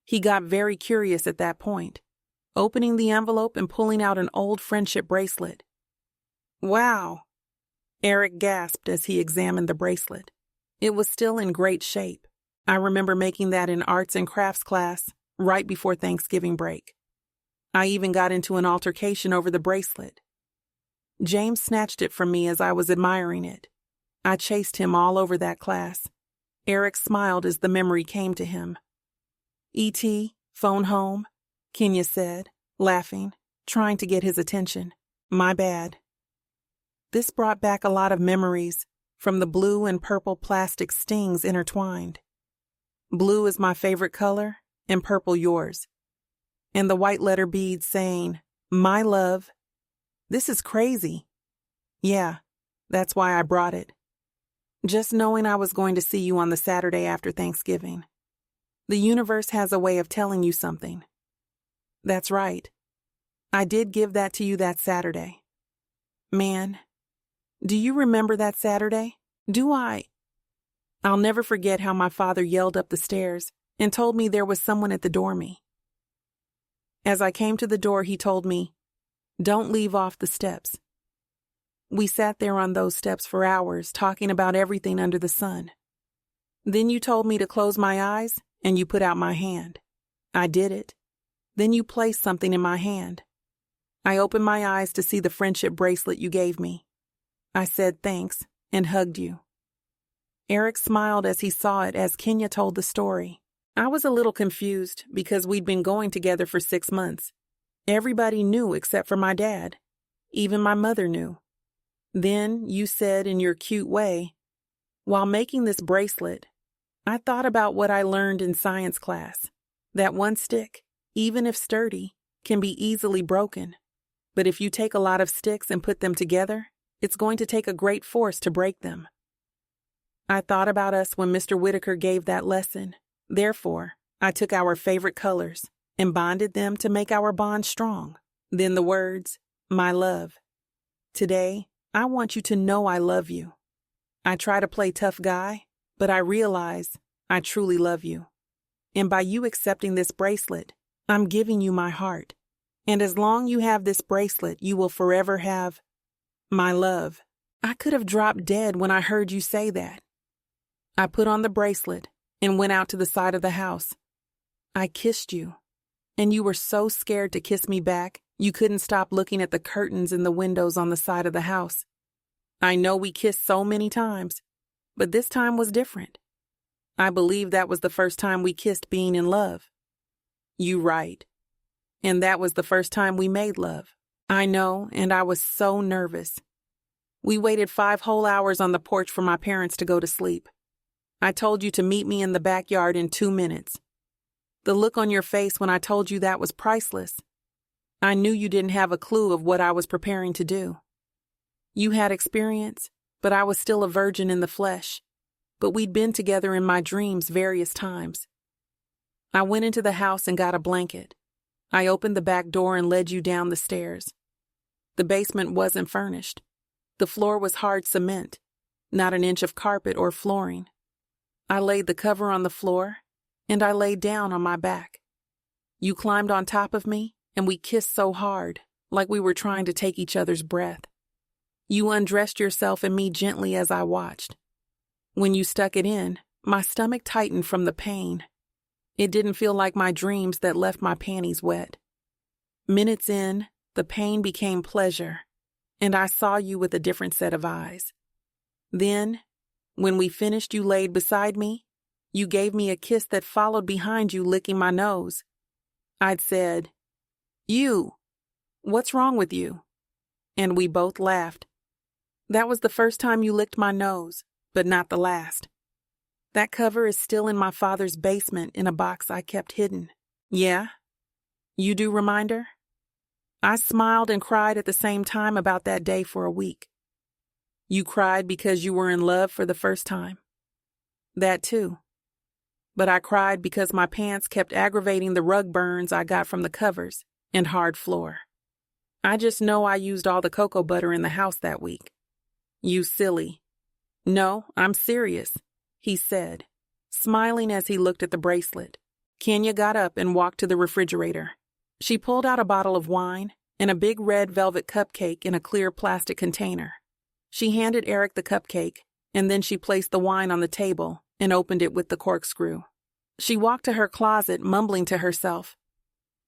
He got very curious at that point, opening the envelope and pulling out an old friendship bracelet. "Wow!" Eric gasped as he examined the bracelet. It was still in great shape. I remember making that in arts and crafts class right before Thanksgiving break. I even got into an altercation over the bracelet. James snatched it from me as I was admiring it. I chased him all over that class. Eric smiled as the memory came to him. "E.T., phone home," Kenya said, laughing, trying to get his attention. "My bad." This brought back a lot of memories, from the blue and purple plastic stings intertwined. Blue is my favorite color, and purple yours. And the white letter beads saying, "My love." This is crazy. Yeah, that's why I brought it. Just knowing I was going to see you on the Saturday after Thanksgiving. The universe has a way of telling you something. That's right. I did give that to you that Saturday. Man, do you remember that Saturday? Do I? I'll never forget how my father yelled up the stairs and told me there was someone at the door me. As I came to the door, he told me, "Don't leave off the steps." We sat there on those steps for hours talking about everything under the sun. Then you told me to close my eyes and you put out my hand. I did it. Then you placed something in my hand. I opened my eyes to see the friendship bracelet you gave me. I said thanks and hugged you. Eric smiled as he saw it as Kenya told the story. I was a little confused because we'd been going together for 6 months. Everybody knew except for my dad. Even my mother knew. Then you said in your cute way, "While making this bracelet, I thought about what I learned in science class. That one stick, even if sturdy, can be easily broken. But if you take a lot of sticks and put them together, it's going to take a great force to break them." I thought about us when Mr. Whitaker gave that lesson. Therefore, I took our favorite colors and bonded them to make our bond strong. Then the words, "My love." Today, I want you to know I love you. I try to play tough guy, but I realize I truly love you. And by you accepting this bracelet, I'm giving you my heart. And as long you have this bracelet, you will forever have my love. I could have dropped dead when I heard you say that. I put on the bracelet and went out to the side of the house. I kissed you, and you were so scared to kiss me back, you couldn't stop looking at the curtains in the windows on the side of the house. I know we kissed so many times, but this time was different. I believe that was the first time we kissed being in love. You right. And that was the first time we made love. I know, and I was so nervous. We waited 5 whole hours on the porch for my parents to go to sleep. I told you to meet me in the backyard in 2 minutes. The look on your face when I told you that was priceless. I knew you didn't have a clue of what I was preparing to do. You had experience, but I was still a virgin in the flesh. But we'd been together in my dreams various times. I went into the house and got a blanket. I opened the back door and led you down the stairs. The basement wasn't furnished. The floor was hard cement, not an inch of carpet or flooring. I laid the cover on the floor, and I laid down on my back. You climbed on top of me and we kissed so hard, like we were trying to take each other's breath. You undressed yourself and me gently as I watched. When you stuck it in, my stomach tightened from the pain. It didn't feel like my dreams that left my panties wet. Minutes in, the pain became pleasure, and I saw you with a different set of eyes. Then, when we finished, you laid beside me. You gave me a kiss that followed behind you, licking my nose. I'd said, "You, what's wrong with you?" And we both laughed. That was the first time you licked my nose, but not the last. That cover is still in my father's basement in a box I kept hidden. Yeah? You do remind her? I smiled and cried at the same time about that day for a week. You cried because you were in love for the first time. That too. But I cried because my pants kept aggravating the rug burns I got from the covers and hard floor. I just know I used all the cocoa butter in the house that week. You silly. No, I'm serious, he said, smiling as he looked at the bracelet. Kenya got up and walked to the refrigerator. She pulled out a bottle of wine and a big red velvet cupcake in a clear plastic container. She handed Eric the cupcake, and then she placed the wine on the table and opened it with the corkscrew. She walked to her closet, mumbling to herself.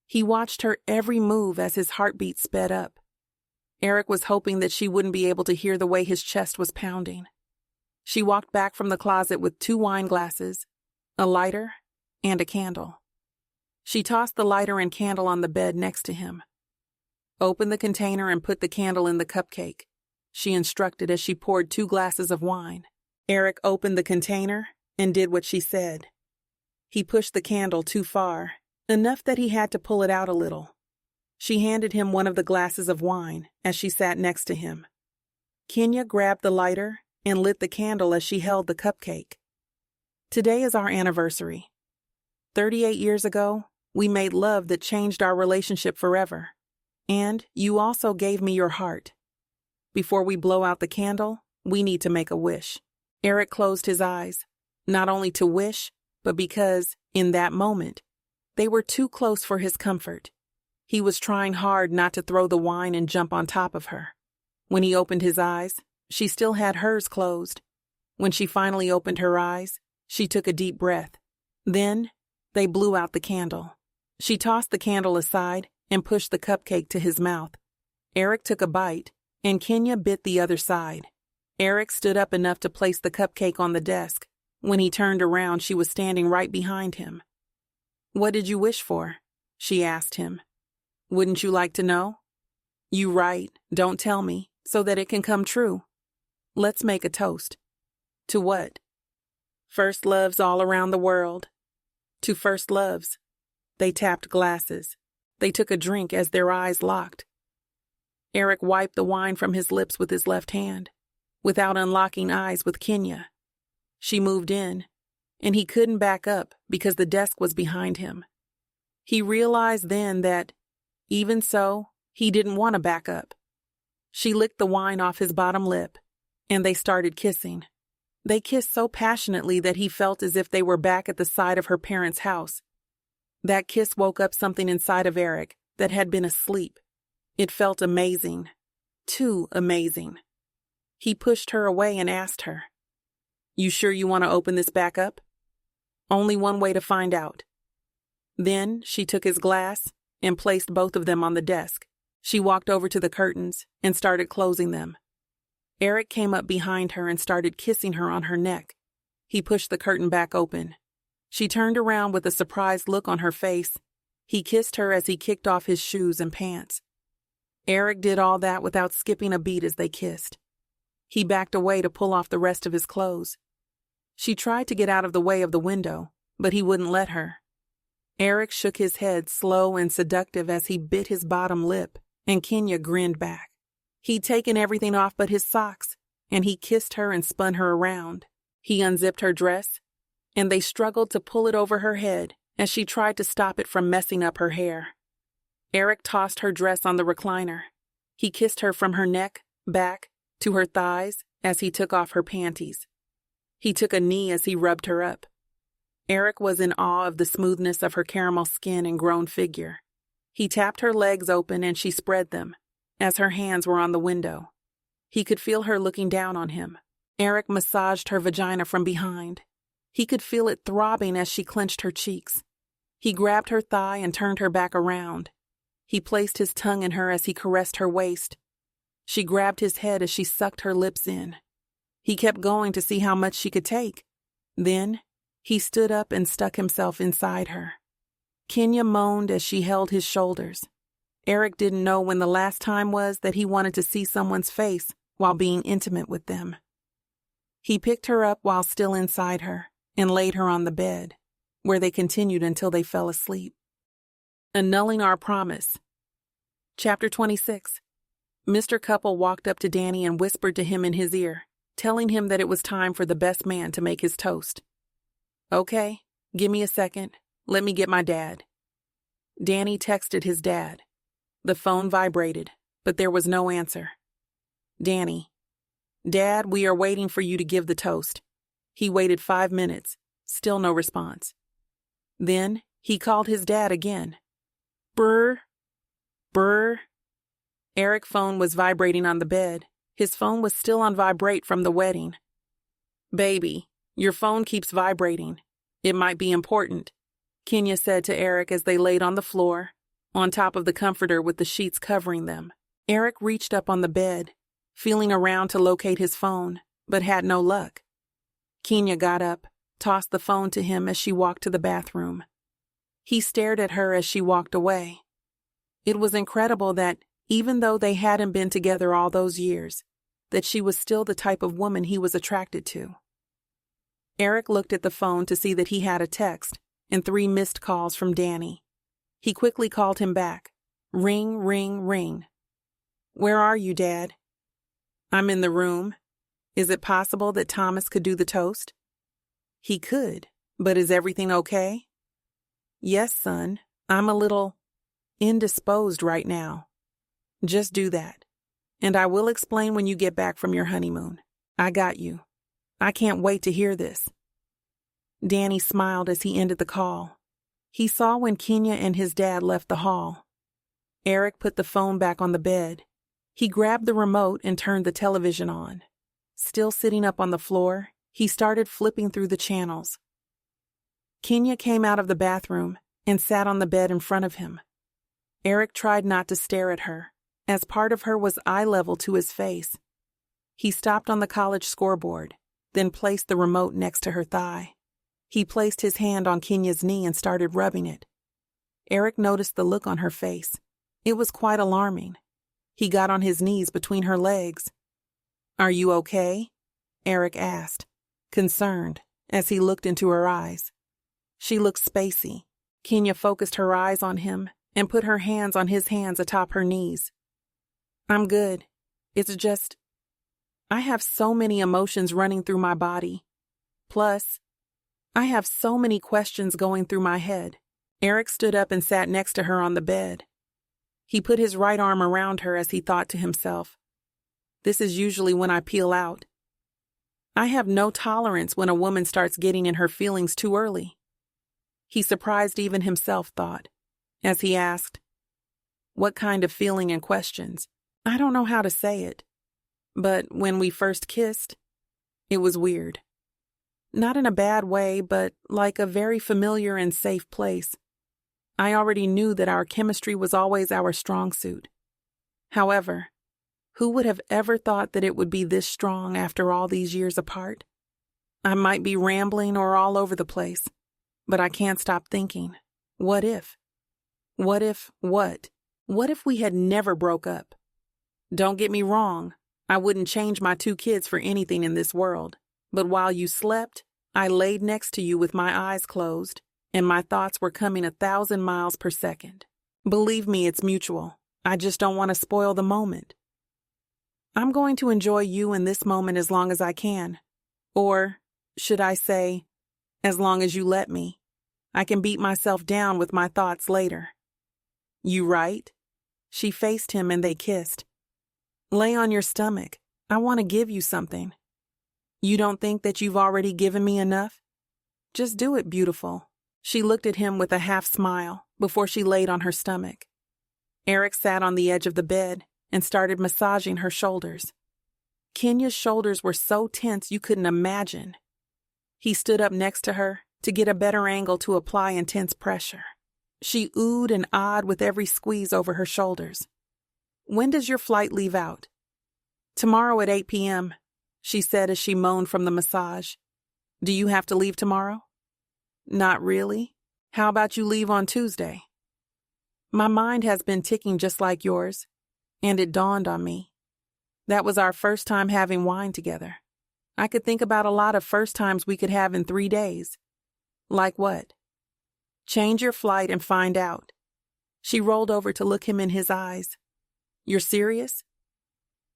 He watched her every move as his heartbeat sped up. Eric was hoping that she wouldn't be able to hear the way his chest was pounding. She walked back from the closet with 2 wine glasses, a lighter, and a candle. She tossed the lighter and candle on the bed next to him. Open the container and put the candle in the cupcake, she instructed as she poured 2 glasses of wine. Eric opened the container and did what she said. He pushed the candle too far, enough that he had to pull it out a little. She handed him one of the glasses of wine as she sat next to him. Kenya grabbed the lighter and lit the candle as she held the cupcake. Today is our anniversary. 38 years ago, we made love that changed our relationship forever. And you also gave me your heart. Before we blow out the candle, we need to make a wish. Eric closed his eyes, not only to wish, but because, in that moment, they were too close for his comfort. He was trying hard not to throw the wine and jump on top of her. When he opened his eyes, she still had hers closed. When she finally opened her eyes, she took a deep breath. Then, they blew out the candle. She tossed the candle aside and pushed the cupcake to his mouth. Eric took a bite, and Kenya bit the other side. Eric stood up enough to place the cupcake on the desk. When he turned around, she was standing right behind him. "What did you wish for?" she asked him. "Wouldn't you like to know?" "You right, don't tell me, so that it can come true. Let's make a toast." "To what?" "First loves all around the world." "To first loves." They tapped glasses. They took a drink as their eyes locked. Eric wiped the wine from his lips with his left hand, without unlocking eyes with Kenya. She moved in, and he couldn't back up because the desk was behind him. He realized then that, even so, he didn't want to back up. She licked the wine off his bottom lip, and they started kissing. They kissed so passionately that he felt as if they were back at the side of her parents' house. That kiss woke up something inside of Eric that had been asleep. It felt amazing. Too amazing. He pushed her away and asked her, "You sure you want to open this back up?" "Only one way to find out." Then she took his glass and placed both of them on the desk. She walked over to the curtains and started closing them. Eric came up behind her and started kissing her on her neck. He pushed the curtain back open. She turned around with a surprised look on her face. He kissed her as he kicked off his shoes and pants. Eric did all that without skipping a beat as they kissed. He backed away to pull off the rest of his clothes. She tried to get out of the way of the window, but he wouldn't let her. Eric shook his head slow and seductive as he bit his bottom lip, and Kenya grinned back. He'd taken everything off but his socks, and he kissed her and spun her around. He unzipped her dress, and they struggled to pull it over her head as she tried to stop it from messing up her hair. Eric tossed her dress on the recliner. He kissed her from her neck, back, to her thighs as he took off her panties. He took a knee as he rubbed her up. Eric was in awe of the smoothness of her caramel skin and grown figure. He tapped her legs open and she spread them, as her hands were on the window. He could feel her looking down on him. Eric massaged her vagina from behind. He could feel it throbbing as she clenched her cheeks. He grabbed her thigh and turned her back around. He placed his tongue in her as he caressed her waist. She grabbed his head as she sucked her lips in. He kept going to see how much she could take. Then, he stood up and stuck himself inside her. Kenya moaned as she held his shoulders. Eric didn't know when the last time was that he wanted to see someone's face while being intimate with them. He picked her up while still inside her and laid her on the bed, where they continued until they fell asleep. Annulling Our Promise. Chapter 26. Mr. Couple walked up to Danny and whispered to him in his ear, telling him that it was time for the best man to make his toast. "Okay, give me a second. Let me get my dad." Danny texted his dad. The phone vibrated, but there was no answer. Danny: "Dad, we are waiting for you to give the toast." He waited 5 minutes, still no response. Then, he called his dad again. Brr. Brr. Eric's phone was vibrating on the bed. His phone was still on vibrate from the wedding. "Baby, your phone keeps vibrating. It might be important," Kenya said to Eric as they laid on the floor, on top of the comforter with the sheets covering them. Eric reached up on the bed, feeling around to locate his phone, but had no luck. Kenya got up, tossed the phone to him as she walked to the bathroom. He stared at her as she walked away. It was incredible that, even though they hadn't been together all those years, that she was still the type of woman he was attracted to. Eric looked at the phone to see that he had a text and 3 missed calls from Danny. He quickly called him back. Ring, ring, ring. "Where are you, Dad?" "I'm in the room. Is it possible that Thomas could do the toast?" "He could, but is everything okay?" "Yes, son. I'm a little indisposed right now." "Just do that. And I will explain when you get back from your honeymoon. I got you. I can't wait to hear this." Danny smiled as he ended the call. He saw when Kenya and his dad left the hall. Eric put the phone back on the bed. He grabbed the remote and turned the television on. Still sitting up on the floor, he started flipping through the channels. Kenya came out of the bathroom and sat on the bed in front of him. Eric tried not to stare at her, as part of her was eye level to his face. He stopped on the college scoreboard, then placed the remote next to her thigh. He placed his hand on Kenya's knee and started rubbing it. Eric noticed the look on her face. It was quite alarming. He got on his knees between her legs. "Are you okay?" Eric asked, concerned, as he looked into her eyes. She looked spacey. Kenya focused her eyes on him and put her hands on his hands atop her knees. "I'm good. It's just, I have so many emotions running through my body. Plus, I have so many questions going through my head." Eric stood up and sat next to her on the bed. He put his right arm around her as he thought to himself, "This is usually when I peel out. I have no tolerance when a woman starts getting in her feelings too early." He surprised even himself, thought, as he asked, "What kind of feeling and questions?" "I don't know how to say it, but when we first kissed, it was weird. Not in a bad way, but like a very familiar and safe place. I already knew that our chemistry was always our strong suit. However, who would have ever thought that it would be this strong after all these years apart? I might be rambling or all over the place, but I can't stop thinking, what if? What if what? What if we had never broke up? Don't get me wrong, I wouldn't change my 2 kids for anything in this world. But while you slept, I laid next to you with my eyes closed, and my thoughts were coming 1,000 miles per second. Believe me, it's mutual. I just don't want to spoil the moment. I'm going to enjoy you in this moment as long as I can. Or, should I say, as long as you let me. I can beat myself down with my thoughts later." "You right?" She faced him and they kissed. "Lay on your stomach. I want to give you something." "You don't think that you've already given me enough?" "Just do it, beautiful." She looked at him with a half smile before she laid on her stomach. Eric sat on the edge of the bed and started massaging her shoulders. Kenya's shoulders were so tense you couldn't imagine. He stood up next to her to get a better angle to apply intense pressure. She oohed and ahed with every squeeze over her shoulders. "When does your flight leave out?" "Tomorrow at 8 p.m., she said as she moaned from the massage. "Do you have to leave tomorrow?" "Not really. How about you leave on Tuesday?" My mind has been ticking just like yours, and it dawned on me. That was our first time having wine together. I could think about a lot of first times we could have in 3 days. Like what? Change your flight and find out. She rolled over to look him in his eyes. "You're serious?"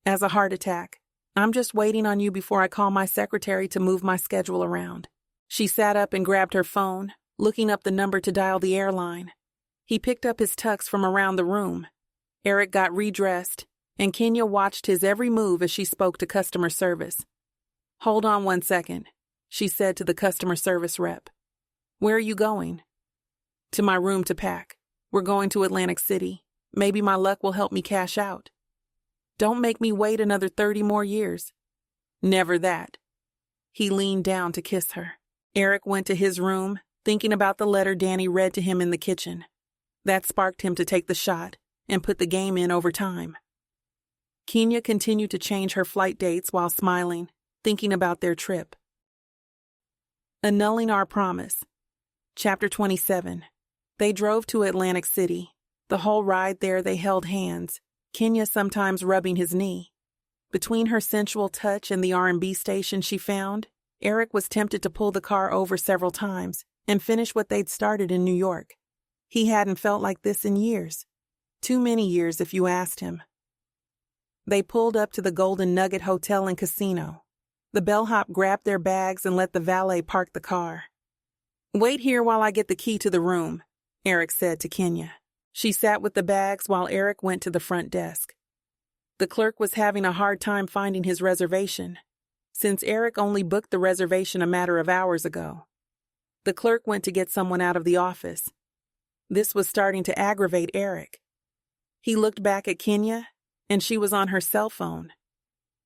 "As a heart attack. I'm just waiting on you before I call my secretary to move my schedule around." She sat up and grabbed her phone, looking up the number to dial the airline. He picked up his tux from around the room. Eric got redressed, and Kenya watched his every move as she spoke to customer service. "Hold on 1 second, she said to the customer service rep. "Where are you going?" "To my room to pack. We're going to Atlantic City. Maybe my luck will help me cash out." "Don't make me wait another 30 more years." "Never that." He leaned down to kiss her. Eric went to his room, thinking about the letter Danny read to him in the kitchen. That sparked him to take the shot and put the game in over time. Kenya continued to change her flight dates while smiling, thinking about their trip. Annulling Our Promise. Chapter 27. They drove to Atlantic City. The whole ride there they held hands, Kenya sometimes rubbing his knee. Between her sensual touch and the R&B station she found, Eric was tempted to pull the car over several times and finish what they'd started in New York. He hadn't felt like this in years. Too many years if you asked him. They pulled up to the Golden Nugget Hotel and Casino. The bellhop grabbed their bags and let the valet park the car. "Wait here while I get the key to the room," Eric said to Kenya. She sat with the bags while Eric went to the front desk. The clerk was having a hard time finding his reservation, since Eric only booked the reservation a matter of hours ago. The clerk went to get someone out of the office. This was starting to aggravate Eric. He looked back at Kenya, and she was on her cell phone.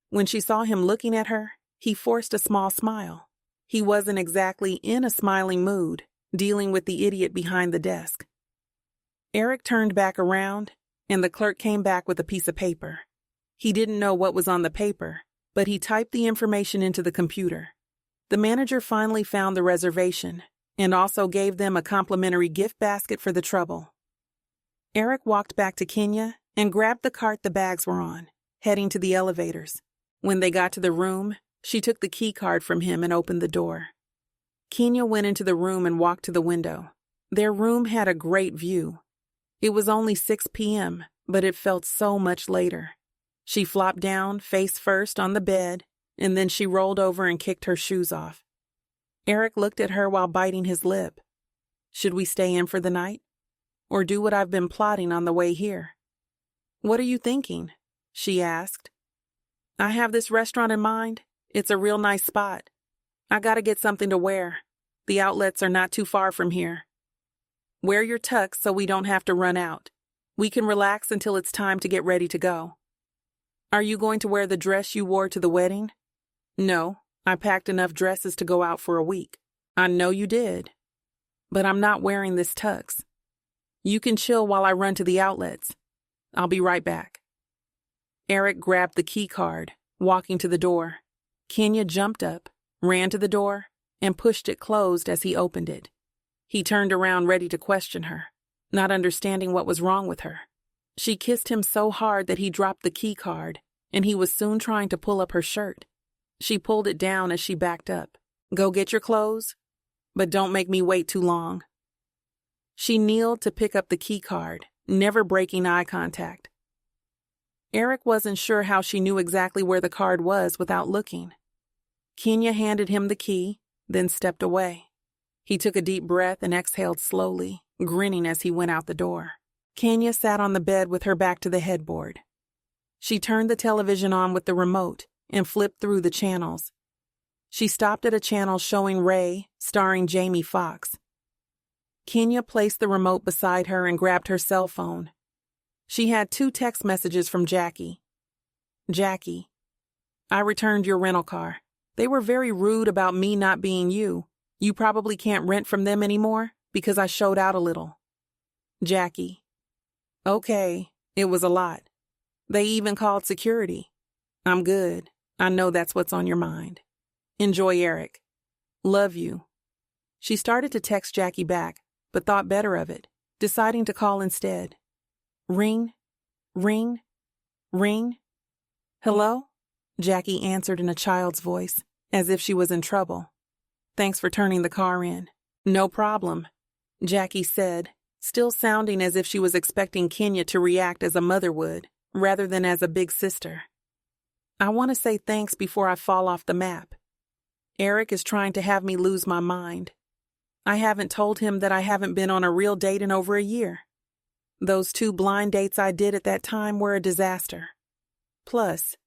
When she saw him looking at her, he forced a small smile. He wasn't exactly in a smiling mood, dealing with the idiot behind the desk. Eric turned back around, and the clerk came back with a piece of paper. He didn't know what was on the paper, but he typed the information into the computer. The manager finally found the reservation, and also gave them a complimentary gift basket for the trouble. Eric walked back to Kenya and grabbed the cart the bags were on, heading to the elevators. When they got to the room, she took the key card from him and opened the door. Kenya went into the room and walked to the window. Their room had a great view. It was only 6 p.m., but it felt so much later. She flopped down, face first, on the bed, and then she rolled over and kicked her shoes off. Eric looked at her while biting his lip. "Should we stay in for the night? Or do what I've been plotting on the way here?" "What are you thinking?" she asked. "I have this restaurant in mind. It's a real nice spot. I gotta get something to wear. The outlets are not too far from here. Wear your tux so we don't have to run out. We can relax until it's time to get ready to go." "Are you going to wear the dress you wore to the wedding?" "No, I packed enough dresses to go out for a week." "I know you did. But I'm not wearing this tux. You can chill while I run to the outlets. I'll be right back." Eric grabbed the key card, walking to the door. Kenya jumped up, ran to the door, and pushed it closed as he opened it. He turned around ready to question her, not understanding what was wrong with her. She kissed him so hard that he dropped the key card, and he was soon trying to pull up her shirt. She pulled it down as she backed up. "Go get your clothes, but don't make me wait too long." She kneeled to pick up the key card, never breaking eye contact. Eric wasn't sure how she knew exactly where the card was without looking. Kenya handed him the key, then stepped away. He took a deep breath and exhaled slowly, grinning as he went out the door. Kenya sat on the bed with her back to the headboard. She turned the television on with the remote and flipped through the channels. She stopped at a channel showing Ray, starring Jamie Foxx. Kenya placed the remote beside her and grabbed her cell phone. She had 2 text messages from Jackie. Jackie, I returned your rental car. They were very rude about me not being you. You probably can't rent from them anymore because I showed out a little. Jackie, okay, it was a lot. They even called security. I'm good. I know that's what's on your mind. Enjoy, Eric. Love you. She started to text Jackie back, but thought better of it, deciding to call instead. Ring, ring, ring. Hello? Jackie answered in a child's voice, as if she was in trouble. Thanks for turning the car in. No problem, Jackie said, still sounding as if she was expecting Kenya to react as a mother would, rather than as a big sister. I want to say thanks before I fall off the map. Eric is trying to have me lose my mind. I haven't told him that I haven't been on a real date in over a year. Those 2 blind dates I did at that time were a disaster. Plus,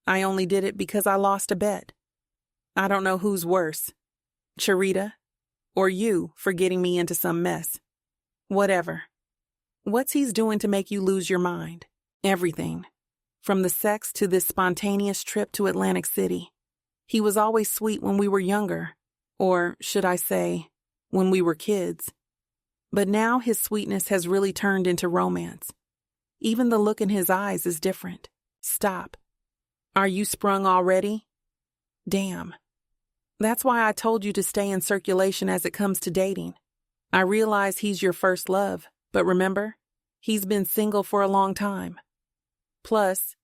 I only did it because I lost a bet. I don't know who's worse, Charita or you for getting me into some mess. Whatever. What's he's doing to make you lose your mind? Everything. From the sex to this spontaneous trip to Atlantic City. He was always sweet when we were younger, or should I say, when we were kids. But now his sweetness has really turned into romance. Even the look in his eyes is different. Stop. Are you sprung already? Damn. That's why I told you to stay in circulation as it comes to dating. I realize he's your first love, but remember, he's been single for a long time. Plus,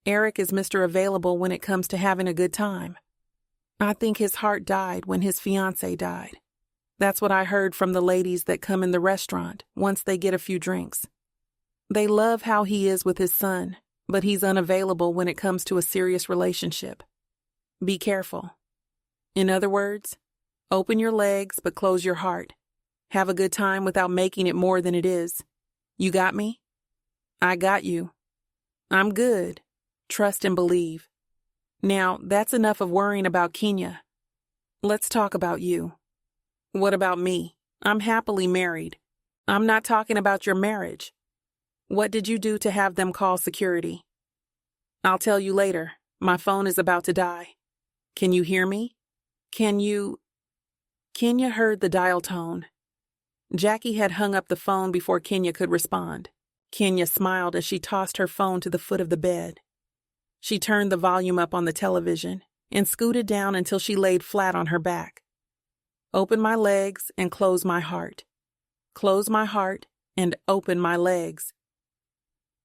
Eric is Mr. Available when it comes to having a good time. I think his heart died when his fiancée died. That's what I heard from the ladies that come in the restaurant once they get a few drinks. They love how he is with his son, but he's unavailable when it comes to a serious relationship. Be careful. In other words, open your legs but close your heart. Have a good time without making it more than it is. You got me? I got you. I'm good. Trust and believe. Now, that's enough of worrying about Kenya. Let's talk about you. What about me? I'm happily married. I'm not talking about your marriage. What did you do to have them call security? I'll tell you later. My phone is about to die. Can you hear me? Can you... Kenya heard the dial tone. Jackie had hung up the phone before Kenya could respond. Kenya smiled as she tossed her phone to the foot of the bed. She turned the volume up on the television and scooted down until she laid flat on her back. Open my legs and close my heart. Close my heart and open my legs.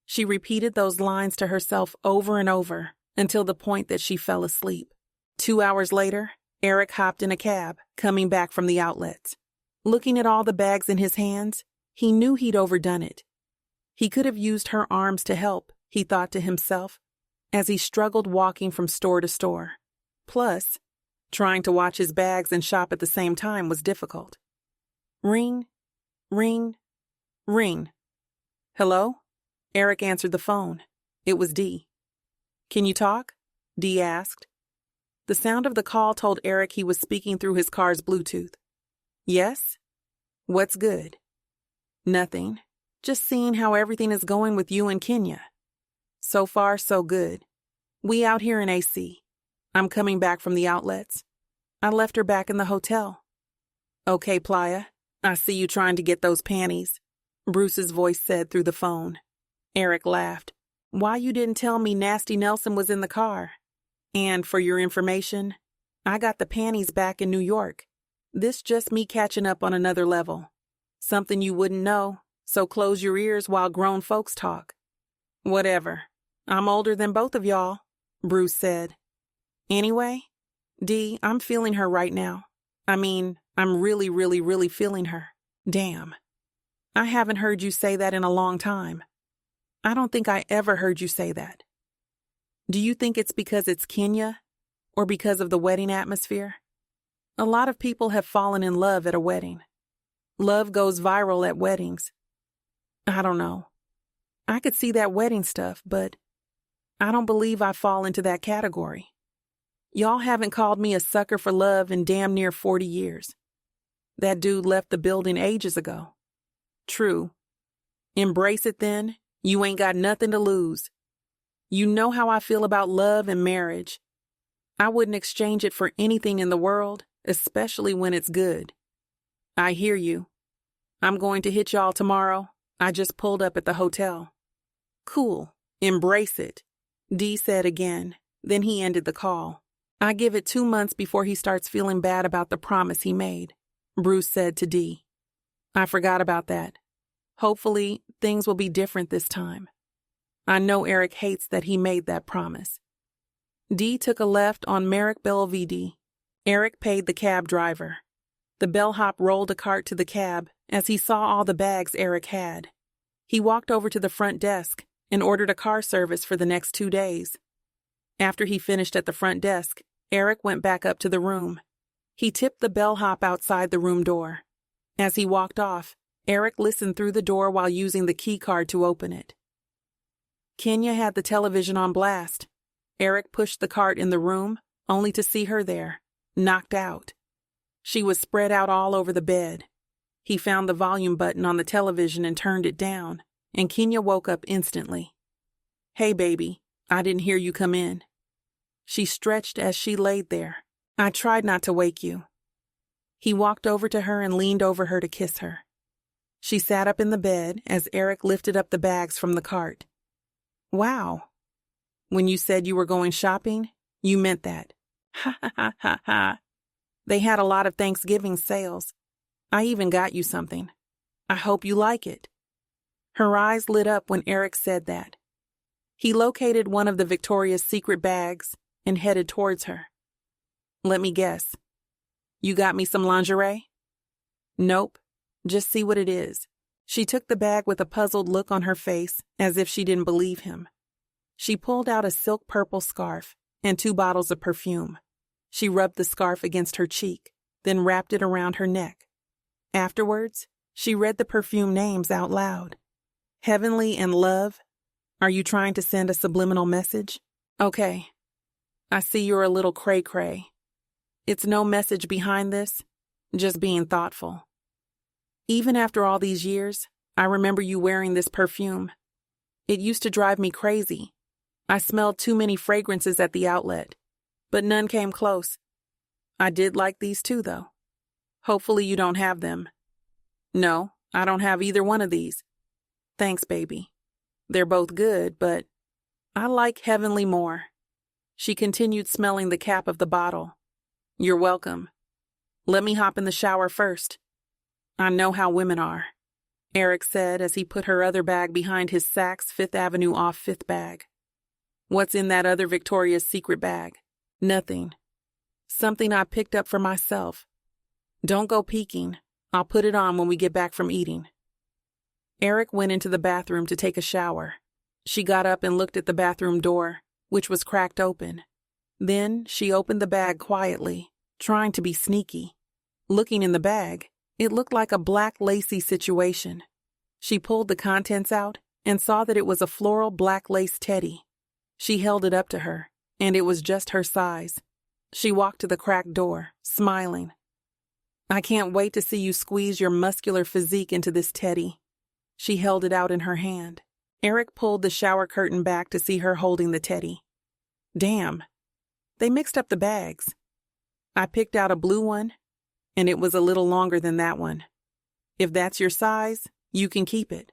She repeated those lines to herself over and over until the point that she fell asleep. 2 hours later, Eric hopped in a cab, coming back from the outlets. Looking at all the bags in his hands, he knew he'd overdone it. He could have used her arms to help, he thought to himself, as he struggled walking from store to store. Plus, trying to watch his bags and shop at the same time was difficult. Ring, ring, ring. Hello? Eric answered the phone. It was Dee. Can you talk? Dee asked. The sound of the call told Eric he was speaking through his car's Bluetooth. Yes? What's good? Nothing. Just seeing how everything is going with you and Kenya. So far, so good. We out here in AC. I'm coming back from the outlets. I left her back in the hotel. Okay, Playa. I see you trying to get those panties, Bruce's voice said through the phone. Eric laughed. Why you didn't tell me Nasty Nelson was in the car? And for your information, I got the panties back in New York. This just me catching up on another level. Something you wouldn't know, so close your ears while grown folks talk. Whatever. I'm older than both of y'all, Bruce said. Anyway, Dee, I'm feeling her right now. I mean, I'm really, really, really feeling her. Damn. I haven't heard you say that in a long time. I don't think I ever heard you say that. Do you think it's because it's Kenya or because of the wedding atmosphere? A lot of people have fallen in love at a wedding. Love goes viral at weddings. I don't know. I could see that wedding stuff, but I don't believe I fall into that category. Y'all haven't called me a sucker for love in damn near 40 years. That dude left the building ages ago. True. Embrace it then. You ain't got nothing to lose. You know how I feel about love and marriage. I wouldn't exchange it for anything in the world, especially when it's good. I hear you. I'm going to hit y'all tomorrow. I just pulled up at the hotel. Cool. Embrace it, Dee said again. Then he ended the call. I give it 2 months before he starts feeling bad about the promise he made, Bruce said to Dee. I forgot about that. Hopefully, things will be different this time. I know Eric hates that he made that promise. Dee took a left on Merrick Belvedere. Eric paid the cab driver. The bellhop rolled a cart to the cab as he saw all the bags Eric had. He walked over to the front desk and ordered a car service for the next 2 days. After he finished at the front desk, Eric went back up to the room. He tipped the bellhop outside the room door. As he walked off, Eric listened through the door while using the key card to open it. Kenya had the television on blast. Eric pushed the cart in the room, only to see her there, knocked out. She was spread out all over the bed. He found the volume button on the television and turned it down, and Kenya woke up instantly. Hey, baby, I didn't hear you come in. She stretched as she laid there. I tried not to wake you. He walked over to her and leaned over her to kiss her. She sat up in the bed as Eric lifted up the bags from the cart. Wow. When you said you were going shopping, you meant that. Ha ha ha ha ha. They had a lot of Thanksgiving sales. I even got you something. I hope you like it. Her eyes lit up when Eric said that. He located one of the Victoria's Secret bags and headed towards her. Let me guess. You got me some lingerie? Nope. Just see what it is. She took the bag with a puzzled look on her face, as if she didn't believe him. She pulled out a silk purple scarf and 2 bottles of perfume. She rubbed the scarf against her cheek, then wrapped it around her neck. Afterwards, she read the perfume names out loud. Heavenly and Love. Are you trying to send a subliminal message? Okay. I see you're a little cray-cray. It's no message behind this, just being thoughtful. Even after all these years, I remember you wearing this perfume. It used to drive me crazy. I smelled too many fragrances at the outlet, but none came close. I did like these too, though. Hopefully you don't have them. No, I don't have either one of these. Thanks, baby. They're both good, but I like Heavenly more. She continued smelling the cap of the bottle. You're welcome. Let me hop in the shower first. I know how women are, Eric said as he put her other bag behind his Saks Fifth Avenue off Fifth bag. What's in that other Victoria's Secret bag? Nothing. Something I picked up for myself. Don't go peeking. I'll put it on when we get back from eating. Eric went into the bathroom to take a shower. She got up and looked at the bathroom door, which was cracked open. Then she opened the bag quietly, trying to be sneaky. Looking in the bag, it looked like a black lacy situation. She pulled the contents out and saw that it was a floral black lace teddy. She held it up to her, and it was just her size. She walked to the cracked door, smiling. I can't wait to see you squeeze your muscular physique into this teddy. She held it out in her hand. Eric pulled the shower curtain back to see her holding the teddy. Damn. They mixed up the bags. I picked out a blue one, and it was a little longer than that one. If that's your size, you can keep it.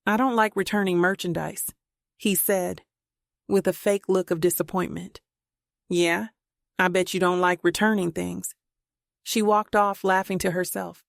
I don't like returning merchandise, he said, with a fake look of disappointment. Yeah, I bet you don't like returning things. She walked off laughing to herself.